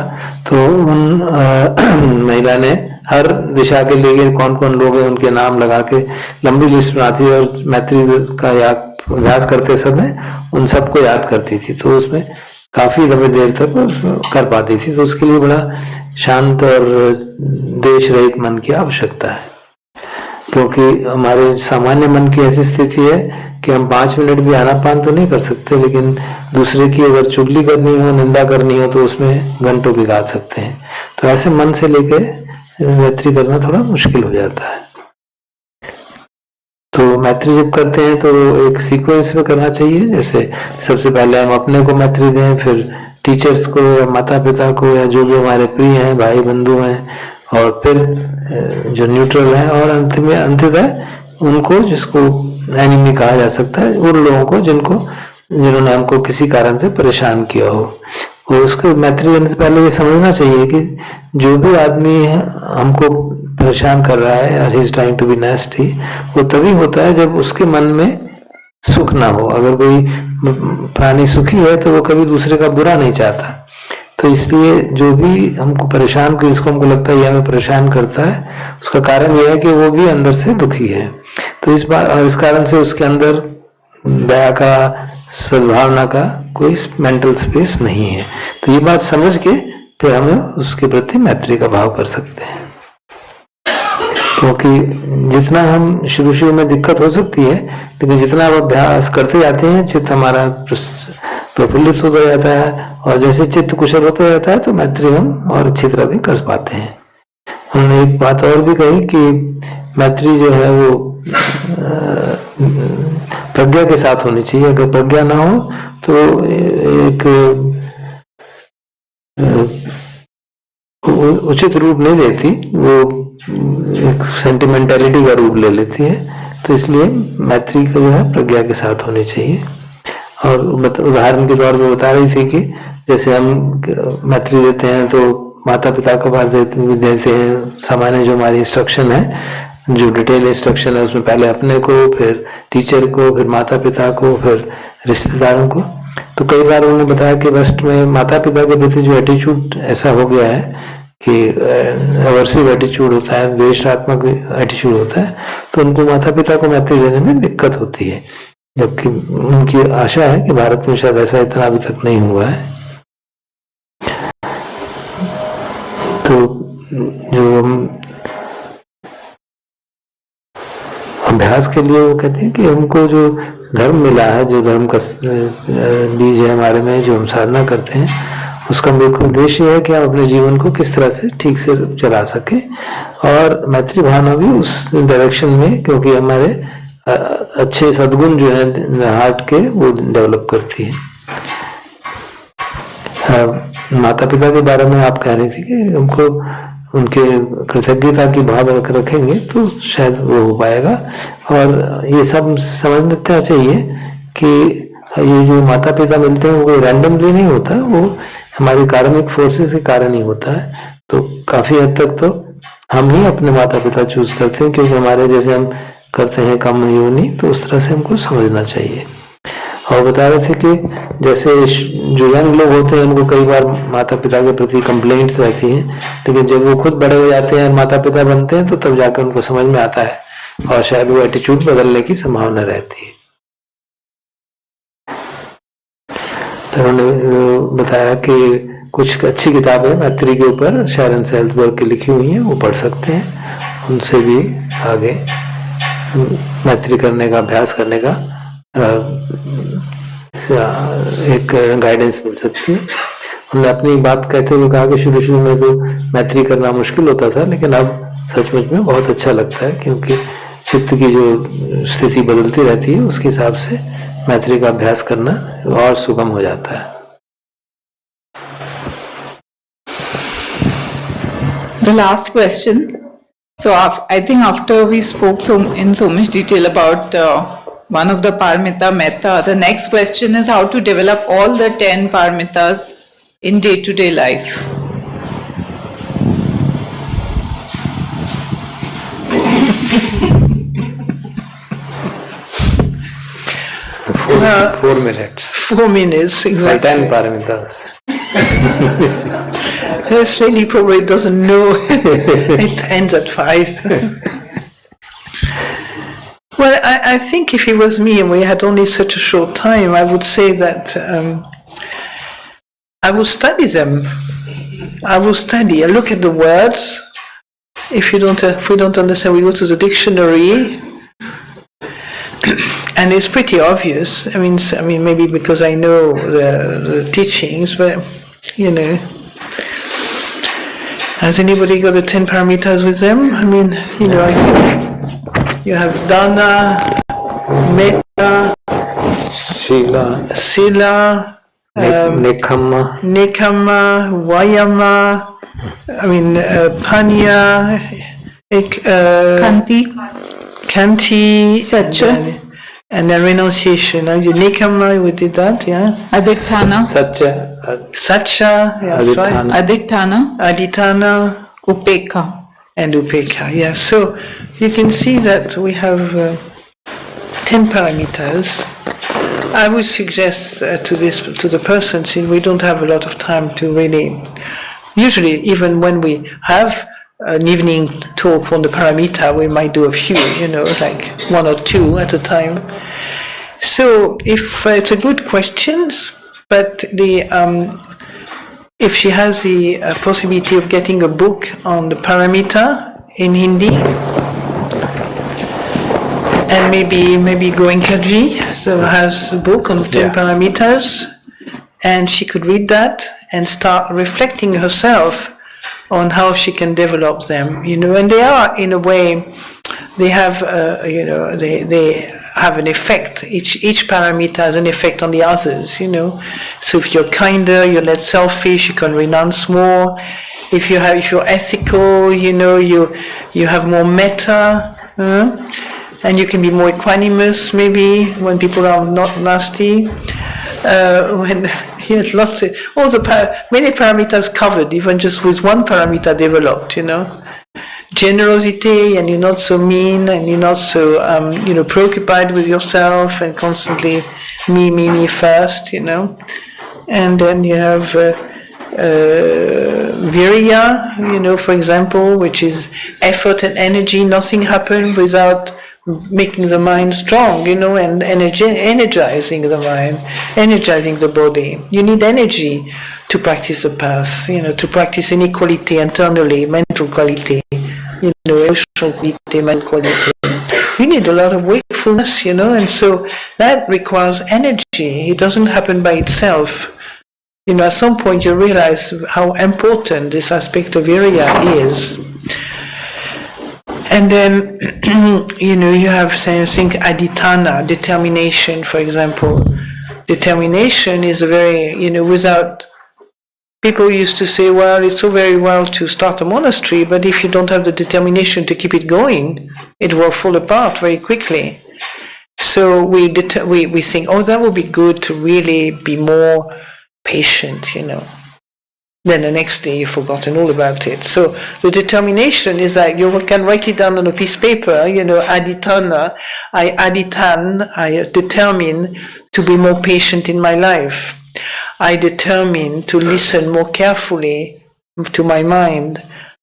तो उन महिला ने हर दिशा के लिए कौन कौन लोग हैं उनके नाम लगा के लंबी लिस्ट बनाती है, और मैत्री का अभ्यास करते समय उन सबको याद करती थी, तो उसमें काफी लंबी देर तक कर पाती थी। तो उसके लिए बड़ा शांत और द्वेष रहित मन की आवश्यकता है, क्योंकि हमारे सामान्य मन की ऐसी स्थिति है कि हम 5 मिनट भी आनापान तो नहीं कर सकते, लेकिन दूसरे की अगर चुगली करनी हो, निंदा करनी हो, तो उसमें घंटों बिगा सकते हैं। तो ऐसे मन से लेके मैत्री करना थोड़ा मुश्किल हो जाता है। तो मैत्री जब करते हैं तो एक सीक्वेंस में करना चाहिए, जैसे सबसे पहले हम अपने को मैत्री दें, फिर टीचर्स को या माता पिता को या जो भी हमारे प्रिय हैं, भाई बंधु हैं, और फिर जो न्यूट्रल हैं, और अंततः उनको जिसको एनिमी कहा जा सकता है, उन लोगों को जिन्होंने हमको किसी कारण से परेशान किया हो। और उसको मैत्री करने से पहले ये समझना चाहिए कि जो भी आदमी हमको परेशान कर रहा है या he is trying to be nasty, वो तभी होता है जब उसके मन में सुख ना हो। अगर कोई प्राणी सुखी है तो वो कभी दूसरे का बुरा नहीं चाहता। तो इसलिए जो भी हमको परेशान, जिसको हमको लगता है ये हमें परेशान करता है, उसका कारण यह है कि वो भी अंदर से दुखी है। तो इस कारण से उसके अंदर दया का, सद्भावना का कोई मेंटल स्पेस नहीं है। तो ये बात समझ के फिर हमें उसके प्रति मैत्री का भाव कर सकते हैं, क्योंकि जितना हम शुरू में दिक्कत हो सकती है, लेकिन जितना हम अभ्यास करते जाते हैं चित्त हमारा प्रफुल्लित होता जाता है, और जैसे चित्त कुशल होता जाता है तो मैत्री हम और अच्छी तरह भी कर पाते हैं। उन्होंने एक बात और भी कही कि मैत्री जो है वो प्रज्ञा के साथ होनी चाहिए। अगर प्रज्ञा ना हो तो एक उचित रूप नहीं लेती, वो एक सेंटिमेंटलिटी का रूप ले लेती है। तो इसलिए मैत्री का जो है प्रज्ञा के साथ होनी चाहिए। और उदाहरण के तौर पे बता रही थी कि जैसे हम मैत्री देते हैं तो माता पिता को बात देते हैं, सामान्य जो हमारी इंस्ट्रक्शन है, जो डिटेल इंस्ट्रक्शन है, उसमें पहले अपने को, फिर टीचर को, फिर माता पिता को, फिर रिश्तेदारों को। तो कई बार उन्होंने बताया कि वेस्ट में माता पिता के प्रति जो एटीट्यूड ऐसा हो गया है कि अवर्सिव एटीट्यूड होता है, द्वेषात्मक एटीट्यूड होता है, तो उनको माता पिता को मैत्री देने में दिक्कत होती है। जबकि उनकी आशा है कि भारत में शायद ऐसा इतना अभी तक नहीं हुआ है। तो जो अभ्यास के लिए वो कहते हैं कि हमको जो धर्म मिला है, जो धर्म का बीज है हमारे में, जो हम साधना करते हैं, उसका मुख्य उद्देश्य है कि हम अपने जीवन को किस तरह से ठीक से चला सके, और मैत्री भावना भी उस डायरेक्शन में, क्योंकि हमारे अच्छे सद्गुण जो है हार्ट के, वो डेवलप करती है। माता पिता के बारे में आप कह रही थी कि हमको उनके कृतज्ञता की भाव रखेंगे तो शायद वो हो पाएगा। और ये सब समझना चाहिए कि ये जो माता पिता मिलते हैं वो रैंडमली नहीं होता, वो हमारे कार्मिक फोर्सेस के कारण ही होता है। तो काफी हद तक तो हम ही अपने माता पिता चूज करते हैं, क्योंकि हमारे जैसे हम करते हैं कम योनि, तो उस तरह से हमको समझना चाहिए। और बता रहे थे कि जैसे जो यंग लोग होते हैं उनको कई बार माता पिता के प्रति कंप्लेंट्स रहती हैं, लेकिन जब वो खुद बड़े हो जाते हैं, माता पिता बनते हैं, तो तब जाकर उनको समझ में आता है और शायद वो एटीट्यूड बदलने की संभावना रहती है। तो उन्होंने बताया कि कुछ अच्छी किताबें मैत्री के ऊपर शैरन सेल्सबर्ग की लिखी हुई हैं, वो पढ़ सकते हैं, उनसे भी आगे मैत्री करने का, अभ्यास करने का एक गाइडेंस मिल सकती है। उन्होंने अपनी बात कहते हुए कहा कि शुरू शुरू में तो मैत्री करना मुश्किल होता था, लेकिन अब सचमुच में बहुत अच्छा लगता है, क्योंकि चित्त की जो स्थिति बदलती रहती है उसके हिसाब से मैत्री का अभ्यास करना और सुगम हो जाता है। The last question. So I think after we spoke in so much detail about one of the paramita, metta, the next question is how to develop all the 10 paramitas in day-to-day life. Four minutes. 4 minutes, exactly. 10 paramitas. This lady probably doesn't know. It ends at 5. Well, I think if it was me and we had only such a short time, I would say that I will study them. I will study. I look at the words. If we don't understand, we go to the dictionary. And it's pretty obvious. I mean, maybe because I know the teachings, but you know, has anybody got the 10 paramitas with them? I mean, you know, you have dana, metta, sila, nekama, vayama. I mean, panya, kanti, Satcha. And then renunciation. Nikama, we did that, yeah. Adhikthana. Satcha, yeah, that's right. Adhitthana. Upekha. And upekha, yeah. So you can see that we have 10 paramitas. I would suggest to the person, since we don't have a lot of time to really, usually even when we have an evening talk on the paramita, we might do a few, you know, like 1 or 2 at a time. So if it's a good question, but if she has the possibility of getting a book on the paramita in Hindi, and maybe Goenkaji has a book on 10 paramitas, and she could read that and start reflecting herself on how she can develop them, you know. And they are, in a way, they have, you know, they have an effect. Each paramita has an effect on the others, you know. So if you're kinder, you're less selfish, you can renounce more. If you're ethical, you know, you have more metta, and you can be more equanimous, maybe, when people are not nasty. Yes, lots of many paramitas covered, even just with one paramita developed, you know. Generosity, and you're not so mean, and you're not so you know, preoccupied with yourself and constantly me first, you know. And then you have virya, you know, for example, which is effort and energy. Nothing happens without making the mind strong, you know, and energizing the mind, energizing the body. You need energy to practice the path, you know, to practice inequality internally, mental quality, you know, emotional quality, mental quality. you need a lot of wakefulness, and so that requires energy. It doesn't happen by itself. At some point you realize how important this aspect of virya is. And then, you have something adhitthana, determination, for example. Determination is a very, without, people used to say, well, it's all very well to start a monastery, but if you don't have the determination to keep it going, it will fall apart very quickly. So we think, oh, that would be good to really be more patient, Then the next day you've forgotten all about it. So the determination is like you can write it down on a piece of paper, adhitthana, I determine to be more patient in my life. I determine to listen more carefully to my mind.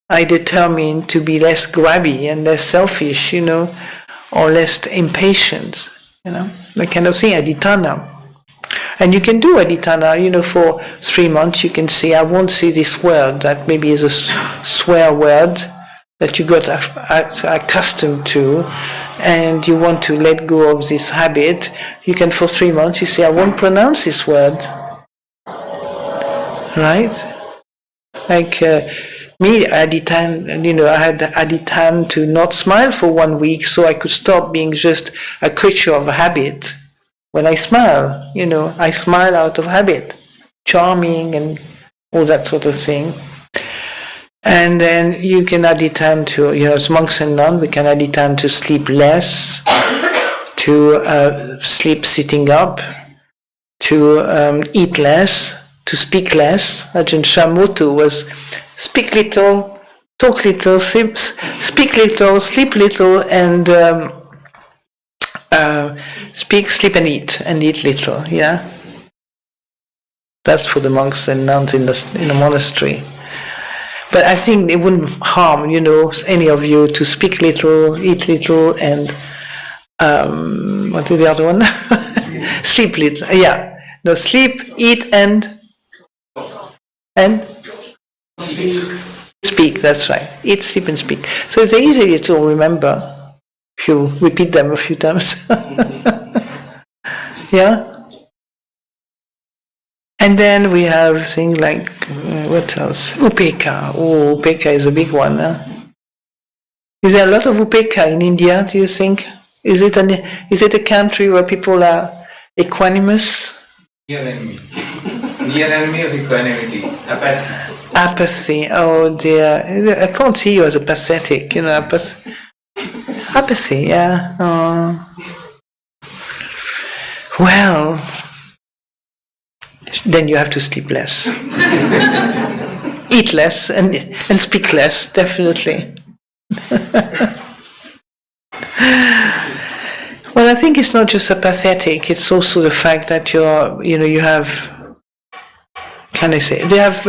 I determine to be less grabby and less selfish, or less impatient, that kind of thing, adhitthana. And you can do adhitthana, for 3 months you can say, I won't say this word that maybe is a swear word that you got accustomed to, and you want to let go of this habit. You can, for 3 months, you say, I won't pronounce this word. Right? Like me, adhitthana, I had adhitthana to not smile for 1 week so I could stop being just a creature of habit. When I smile, I smile out of habit, charming and all that sort of thing. And then you can adhitthana to, as monks and nuns, we can adhitthana to sleep less, to sleep sitting up, to eat less, to speak less. Ajahn Sumedho was speak little, talk little, speak little, sleep little, and speak, sleep, and eat little. Yeah, that's for the monks and nuns in a monastery. But I think it wouldn't harm, any of you to speak little, eat little, and what is the other one? Sleep little. Yeah, no, sleep, eat, and speak. That's right. Eat, sleep, and speak. So it's easy to remember if you repeat them a few times. Yeah. And then we have things like, what else? Upekkha. Oh, upekkha is a big one. Huh? Is there a lot of upekkha in India, do you think? Is it a country where people are equanimous? Near enemy. Near enemy of equanimity. Apathy. Apathy. Oh dear. I can't see you as a pathetic, apathy. Apathy, yeah. Oh. Well, then you have to sleep less, eat less, and speak less, definitely. Well, I think it's not just a pathetic, it's also the fact that you have, can I say, they have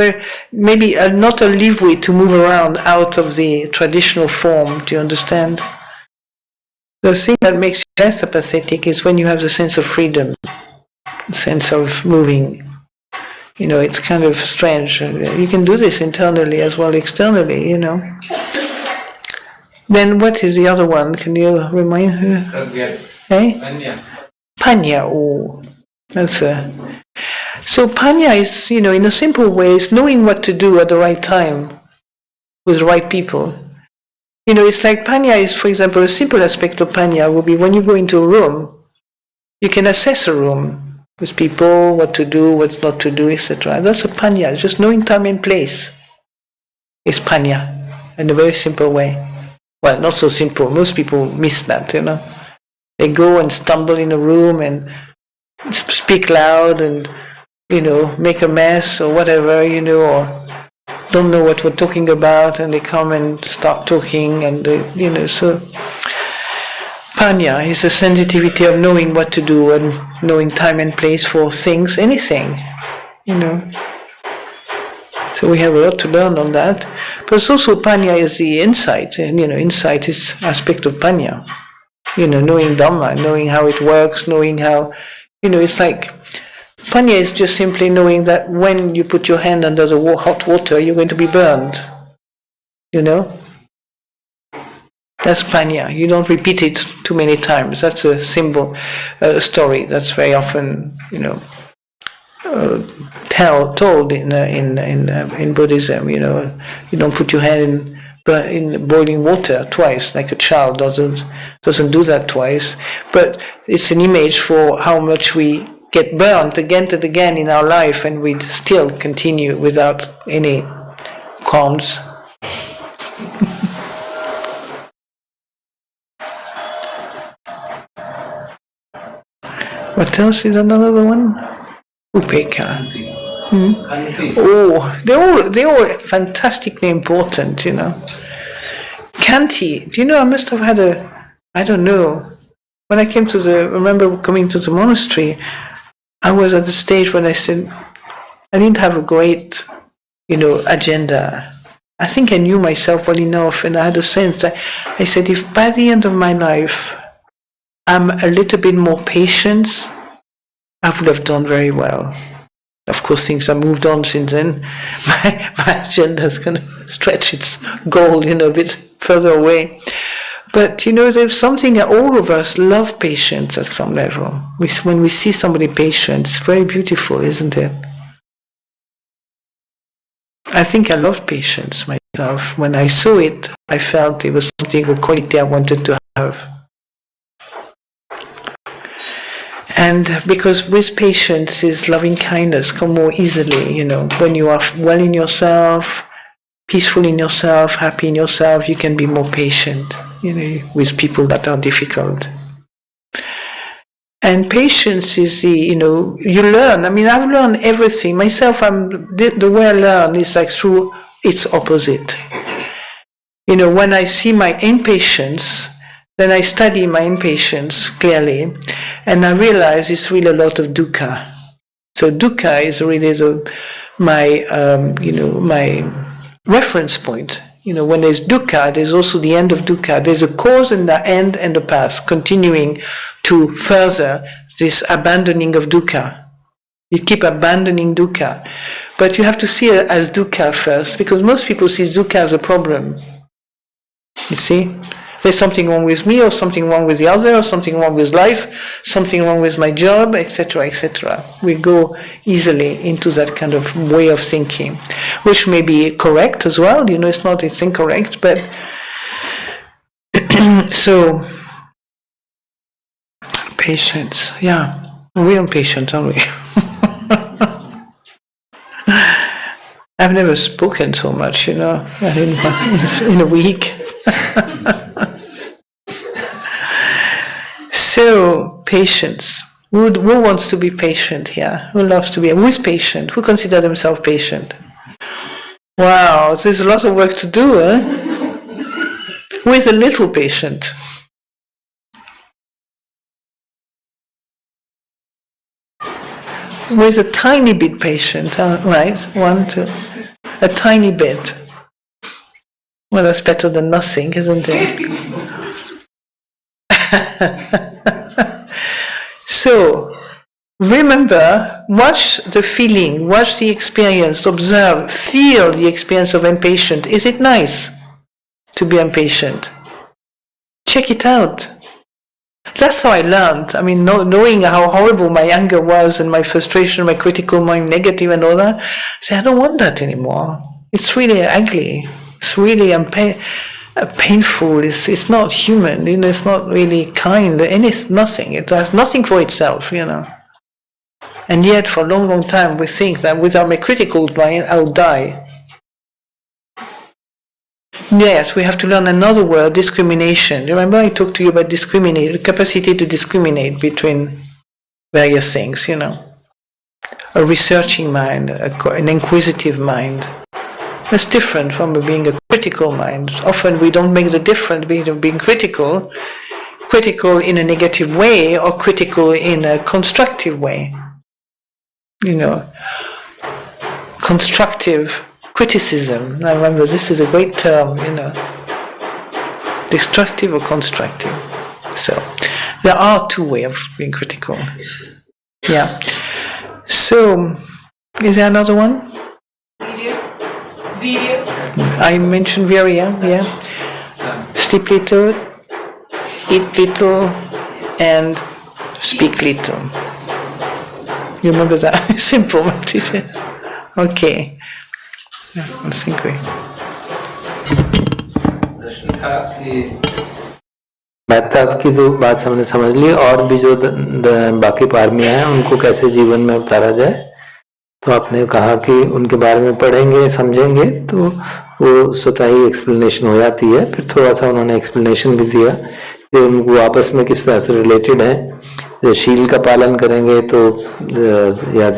maybe not a leeway to move around out of the traditional form, do you understand? The thing that makes you less apathetic is when you have the sense of freedom, the sense of moving. It's kind of strange. You can do this internally as well externally, Then what is the other one? Can you remind her? Panya. Panya, oh. That's So panya is, in a simple way, is knowing what to do at the right time with the right people. It's like panya is, for example, a simple aspect of panya will be when you go into a room, you can assess a room with people, what to do, what not to do, etc. That's a panya. It's just knowing time and place. It's panya in a very simple way. Well, not so simple. Most people miss that, They go and stumble in a room and speak loud and, make a mess or whatever, or don't know what we're talking about, and they come and start talking, and so panya is the sensitivity of knowing what to do and knowing time and place for things, anything, So we have a lot to learn on that. But it's also panya is the insight, and insight is aspect of panya. Knowing Dhamma, knowing how it works, knowing how, it's like, panya is just simply knowing that when you put your hand under the hot water, you're going to be burned. That's panya. You don't repeat it too many times. That's a symbol, story that's very often, told in Buddhism. You don't put your hand in boiling water twice, like a child doesn't do that twice. But it's an image for how much we get burnt again and again in our life, and we still continue without any qualms. What else is another one? Upeka. Oh, they're all fantastically important, Kanti, I must have had I don't know. When I remember coming to the monastery, I was at the stage when I said, I didn't have a great, agenda. I think I knew myself well enough, and I had a sense that I said, if by the end of my life I'm a little bit more patient, I would have done very well. Of course, things have moved on since then. My agenda is going to stretch its goal, a bit further away. But, there's something that all of us love patience at some level. When we see somebody patient, it's very beautiful, isn't it? I think I love patience myself. When I saw it, I felt it was something, a quality I wanted to have. And because with patience is loving kindness come more easily, when you are well in yourself, peaceful in yourself, happy in yourself, you can be more patient, with people that are difficult. And patience is you learn. I've learned everything. Myself, the way I learn is like through its opposite. When I see my impatience, then I study my impatience clearly, and I realize it's really a lot of dukkha. So dukkha is really my reference point. When there's dukkha, there's also the end of dukkha. There's a cause and the end and the past, continuing to further this abandoning of dukkha. You keep abandoning dukkha. But you have to see it as dukkha first, because most people see dukkha as a problem. You see? There's something wrong with me, or something wrong with the other, or something wrong with life, something wrong with my job, etc., etc. We go easily into that kind of way of thinking, which may be correct as well. It's incorrect, but so patience, yeah, we're impatient, aren't we? I've never spoken so much, in a week. So, patience. Who wants to be patient here? Who loves to be? Who is patient? Who considers themselves patient? Wow, there's a lot of work to do, eh? Who is a little patient? Who is a tiny bit patient? Right? 1, 2. A tiny bit. Well, that's better than nothing, isn't it? So, remember, watch the feeling, watch the experience, observe, feel the experience of impatience. Is it nice to be impatient? Check it out. That's how I learned. Knowing how horrible my anger was and my frustration, my critical mind, negative and all that, I said, I don't want that anymore. It's really ugly. It's really painful. It's not human. It's not really kind. And it's nothing. It has nothing for itself. And yet, for a long, long time, we think that without my critical mind, I'll die. Yet, we have to learn another word, discrimination. Remember, I talked to you about discriminate, the capacity to discriminate between various things. A researching mind, an inquisitive mind. That's different from being a critical mind. Often we don't make the difference between being critical in a negative way, or critical in a constructive way. Constructive criticism. Now remember, this is a great term, destructive or constructive. So, there are two ways of being critical. Yeah. So, is there another one? Video. I mentioned Virya, yeah. sleep little, eat little, and speak little. You remember that? Simple meditation. Okay. I think we. प्रश्न था कि मेहता की तो बात हमने समझ ली, और भी जो बाकी पारमियां हैं उनको कैसे जीवन में उतारा जाए, तो आपने कहा कि उनके बारे में पढ़ेंगे समझेंगे तो वो स्वतः ही एक्सप्लेनेशन हो जाती है। फिर थोड़ा सा उन्होंने एक्सप्लेनेशन भी दिया कि उनको आपस में किस तरह से रिलेटेड है। जो शील का पालन करेंगे तो या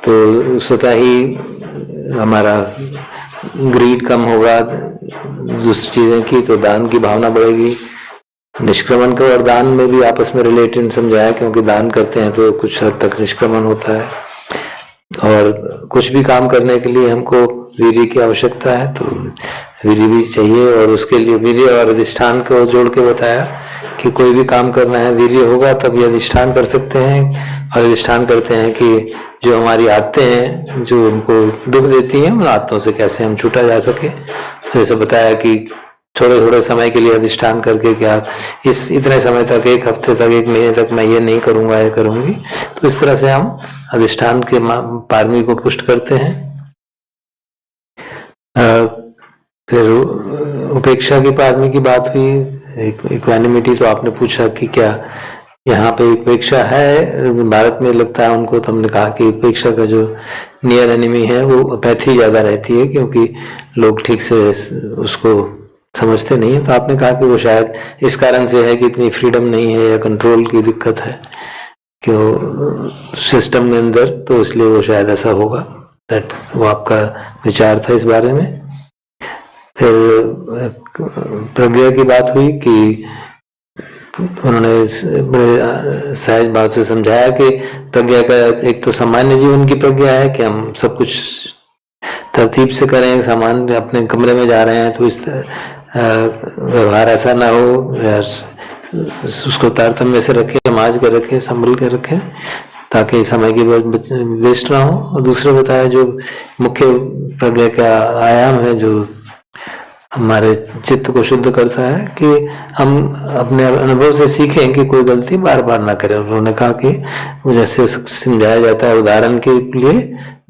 तो स्वतः ही हमारा ग्रीड कम होगा, दूसरी चीजें की तो दान की भावना बढ़ेगी। निष्क्रमण का और दान में भी आपस में रिलेटेड समझाया, क्योंकि दान करते हैं तो कुछ हद तक निष्क्रमण होता है, और कुछ भी काम करने के लिए हमको वीर्य की आवश्यकता है, तो वीर्य भी चाहिए। और उसके लिए वीर्य और अधिष्ठान को जोड़ के बताया कि कोई भी काम करना है वीर्य होगा तब ये अधिष्ठान कर सकते हैं, और अधिष्ठान करते हैं कि जो हमारी आदतें हैं जो हमको दुख देती हैं उन आदतों से कैसे हम छूटा जा सके। तो जैसे बताया कि थोड़े थोड़े समय के लिए अधिष्ठान करके क्या इस इतने समय तक, एक हफ्ते तक, एक महीने तक मैं ये नहीं करूंगा, ये करूंगी, तो इस तरह से हम अधिष्ठान के पारमी को पुष्ट करते हैं। फिर उपेक्षा की पारमी की बात हुई, इक्वानिमिटी। तो आपने पूछा कि क्या यहाँ पे उपेक्षा है भारत में, लगता है उनको। तो हमने कहा कि उपेक्षा का जो नियर एनिमी है वो अपैथी ज्यादा रहती है, क्योंकि लोग ठीक से उसको समझते नहीं है। तो आपने कहा कि वो शायद इस कारण से है कि इतनी फ्रीडम नहीं है या कंट्रोल की दिक्कत है क्यों सिस्टम के अंदर, तो इसलिए वो शायद ऐसा होगा। दैट वो आपका विचार था इस बारे में। फिर प्रज्ञा की बात हुई कि उन्होंने बड़े सहज भाव से समझाया कि प्रज्ञा का एक तो सामान्य जीवन की प्रज्ञा है कि हम सब कुछ तरतीब से करें, सामान्य अपने कमरे में जा रहे हैं तो इस व्यवहार ऐसा ना हो, उसको तारतम्य से रखें, समाज के रखें, संभल के रखें, ताकि समय की वेस्ट ना हो। और दूसरा बताया जो मुख्य प्रज्ञा का आयाम है जो हमारे चित्त को शुद्ध करता है, कि हम अपने अनुभव से सीखें कि कोई गलती बार बार ना करें। उन्होंने कहा कि जैसे समझाया जाता है उदाहरण के लिए,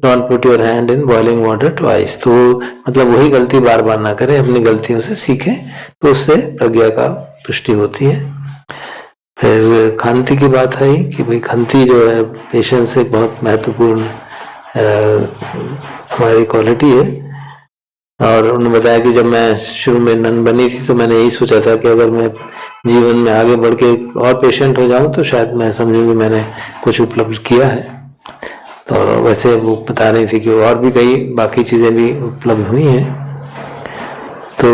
don't put your hand in boiling water twice, तो मतलब वही गलती बार बार ना करें, अपनी गलतियों से सीखें, तो उससे प्रज्ञा का पुष्टि होती है। फिर खांति की बात आई कि भाई खांति जो है पेशेंस एक बहुत महत्वपूर्ण हमारी क्वालिटी है। और उन्होंने बताया कि जब मैं शुरू में नन बनी थी तो मैंने यही सोचा था कि अगर मैं जीवन में आगे बढ़ के और पेशेंट हो जाऊं तो शायद मैं समझूं कि मैंने कुछ उपलब्ध किया है। तो वैसे वो बता रही थी कि और भी कई बाकी चीजें भी उपलब्ध हुई हैं। तो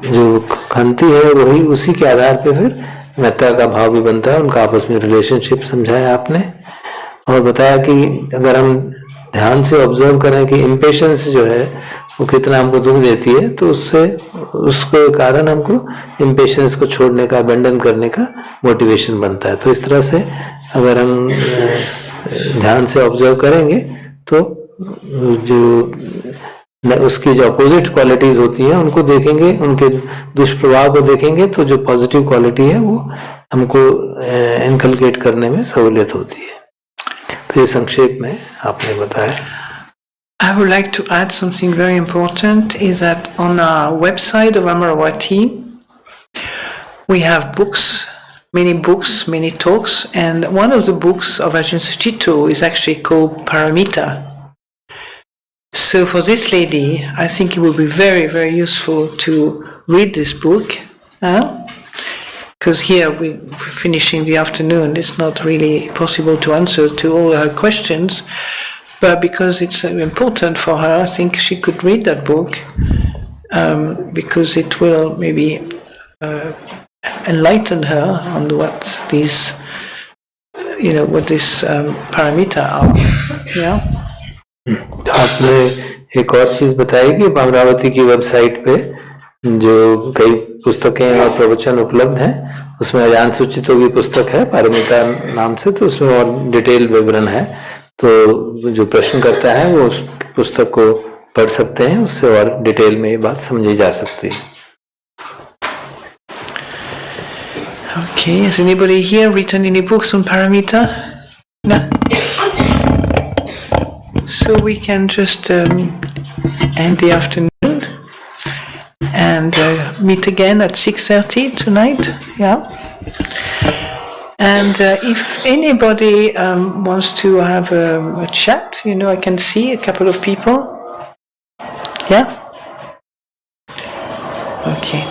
जो खांति है वही उसी के आधार पे फिर मेहता का भाव भी बनता है, उनका आपस में रिलेशनशिप समझाया आपने। और बताया कि अगर हम ध्यान से ऑब्जर्व करें कि इम्पेशंस जो है वो कितना हमको दुख देती है, तो उससे उसके कारण हमको इम्पेशंस को छोड़ने का, अबेंडन करने का मोटिवेशन बनता है। तो इस तरह से अगर हम ध्यान से ऑब्जर्व करेंगे तो जो उसकी जो अपोजिट क्वालिटीज होती हैं उनको देखेंगे, उनके दुष्प्रभाव को देखेंगे, तो जो पॉजिटिव क्वालिटी है वो हमको इनकलकेट करने में सहूलियत होती है। फिर संक्षेप में आपने बताया। I would like to add something very important, is that on our website of Amaravati, we have books, many talks, and one of the books of Ajahn Sumedho is actually called Paramita. So for this lady, I think it would be very, very useful to read this book, because here we're finishing the afternoon, it's not really possible to answer to all her questions. But because it's important for her, I think she could read that book, because it will maybe enlighten her on what these, what this paramita are. Yeah. आपने एक और चीज बताई कि अमरावती की website पे जो कई पुस्तकें और प्रवचन उपलब्ध हैं, उसमें अजान सुचितो की पुस्तक है पारमिता नाम से, तो उसमें और डिटेल विवरण है। तो जो प्रश्न करता है वो उस पुस्तक को पढ़ सकते हैं, उससे और डिटेल में ये बात समझी जा सकती है। Okay, has anybody here written any books on paramita? No? So we can just end the afternoon and meet again at 6:30 tonight. Yeah. And if anybody wants to have a chat, I can see a couple of people. Yeah? Okay.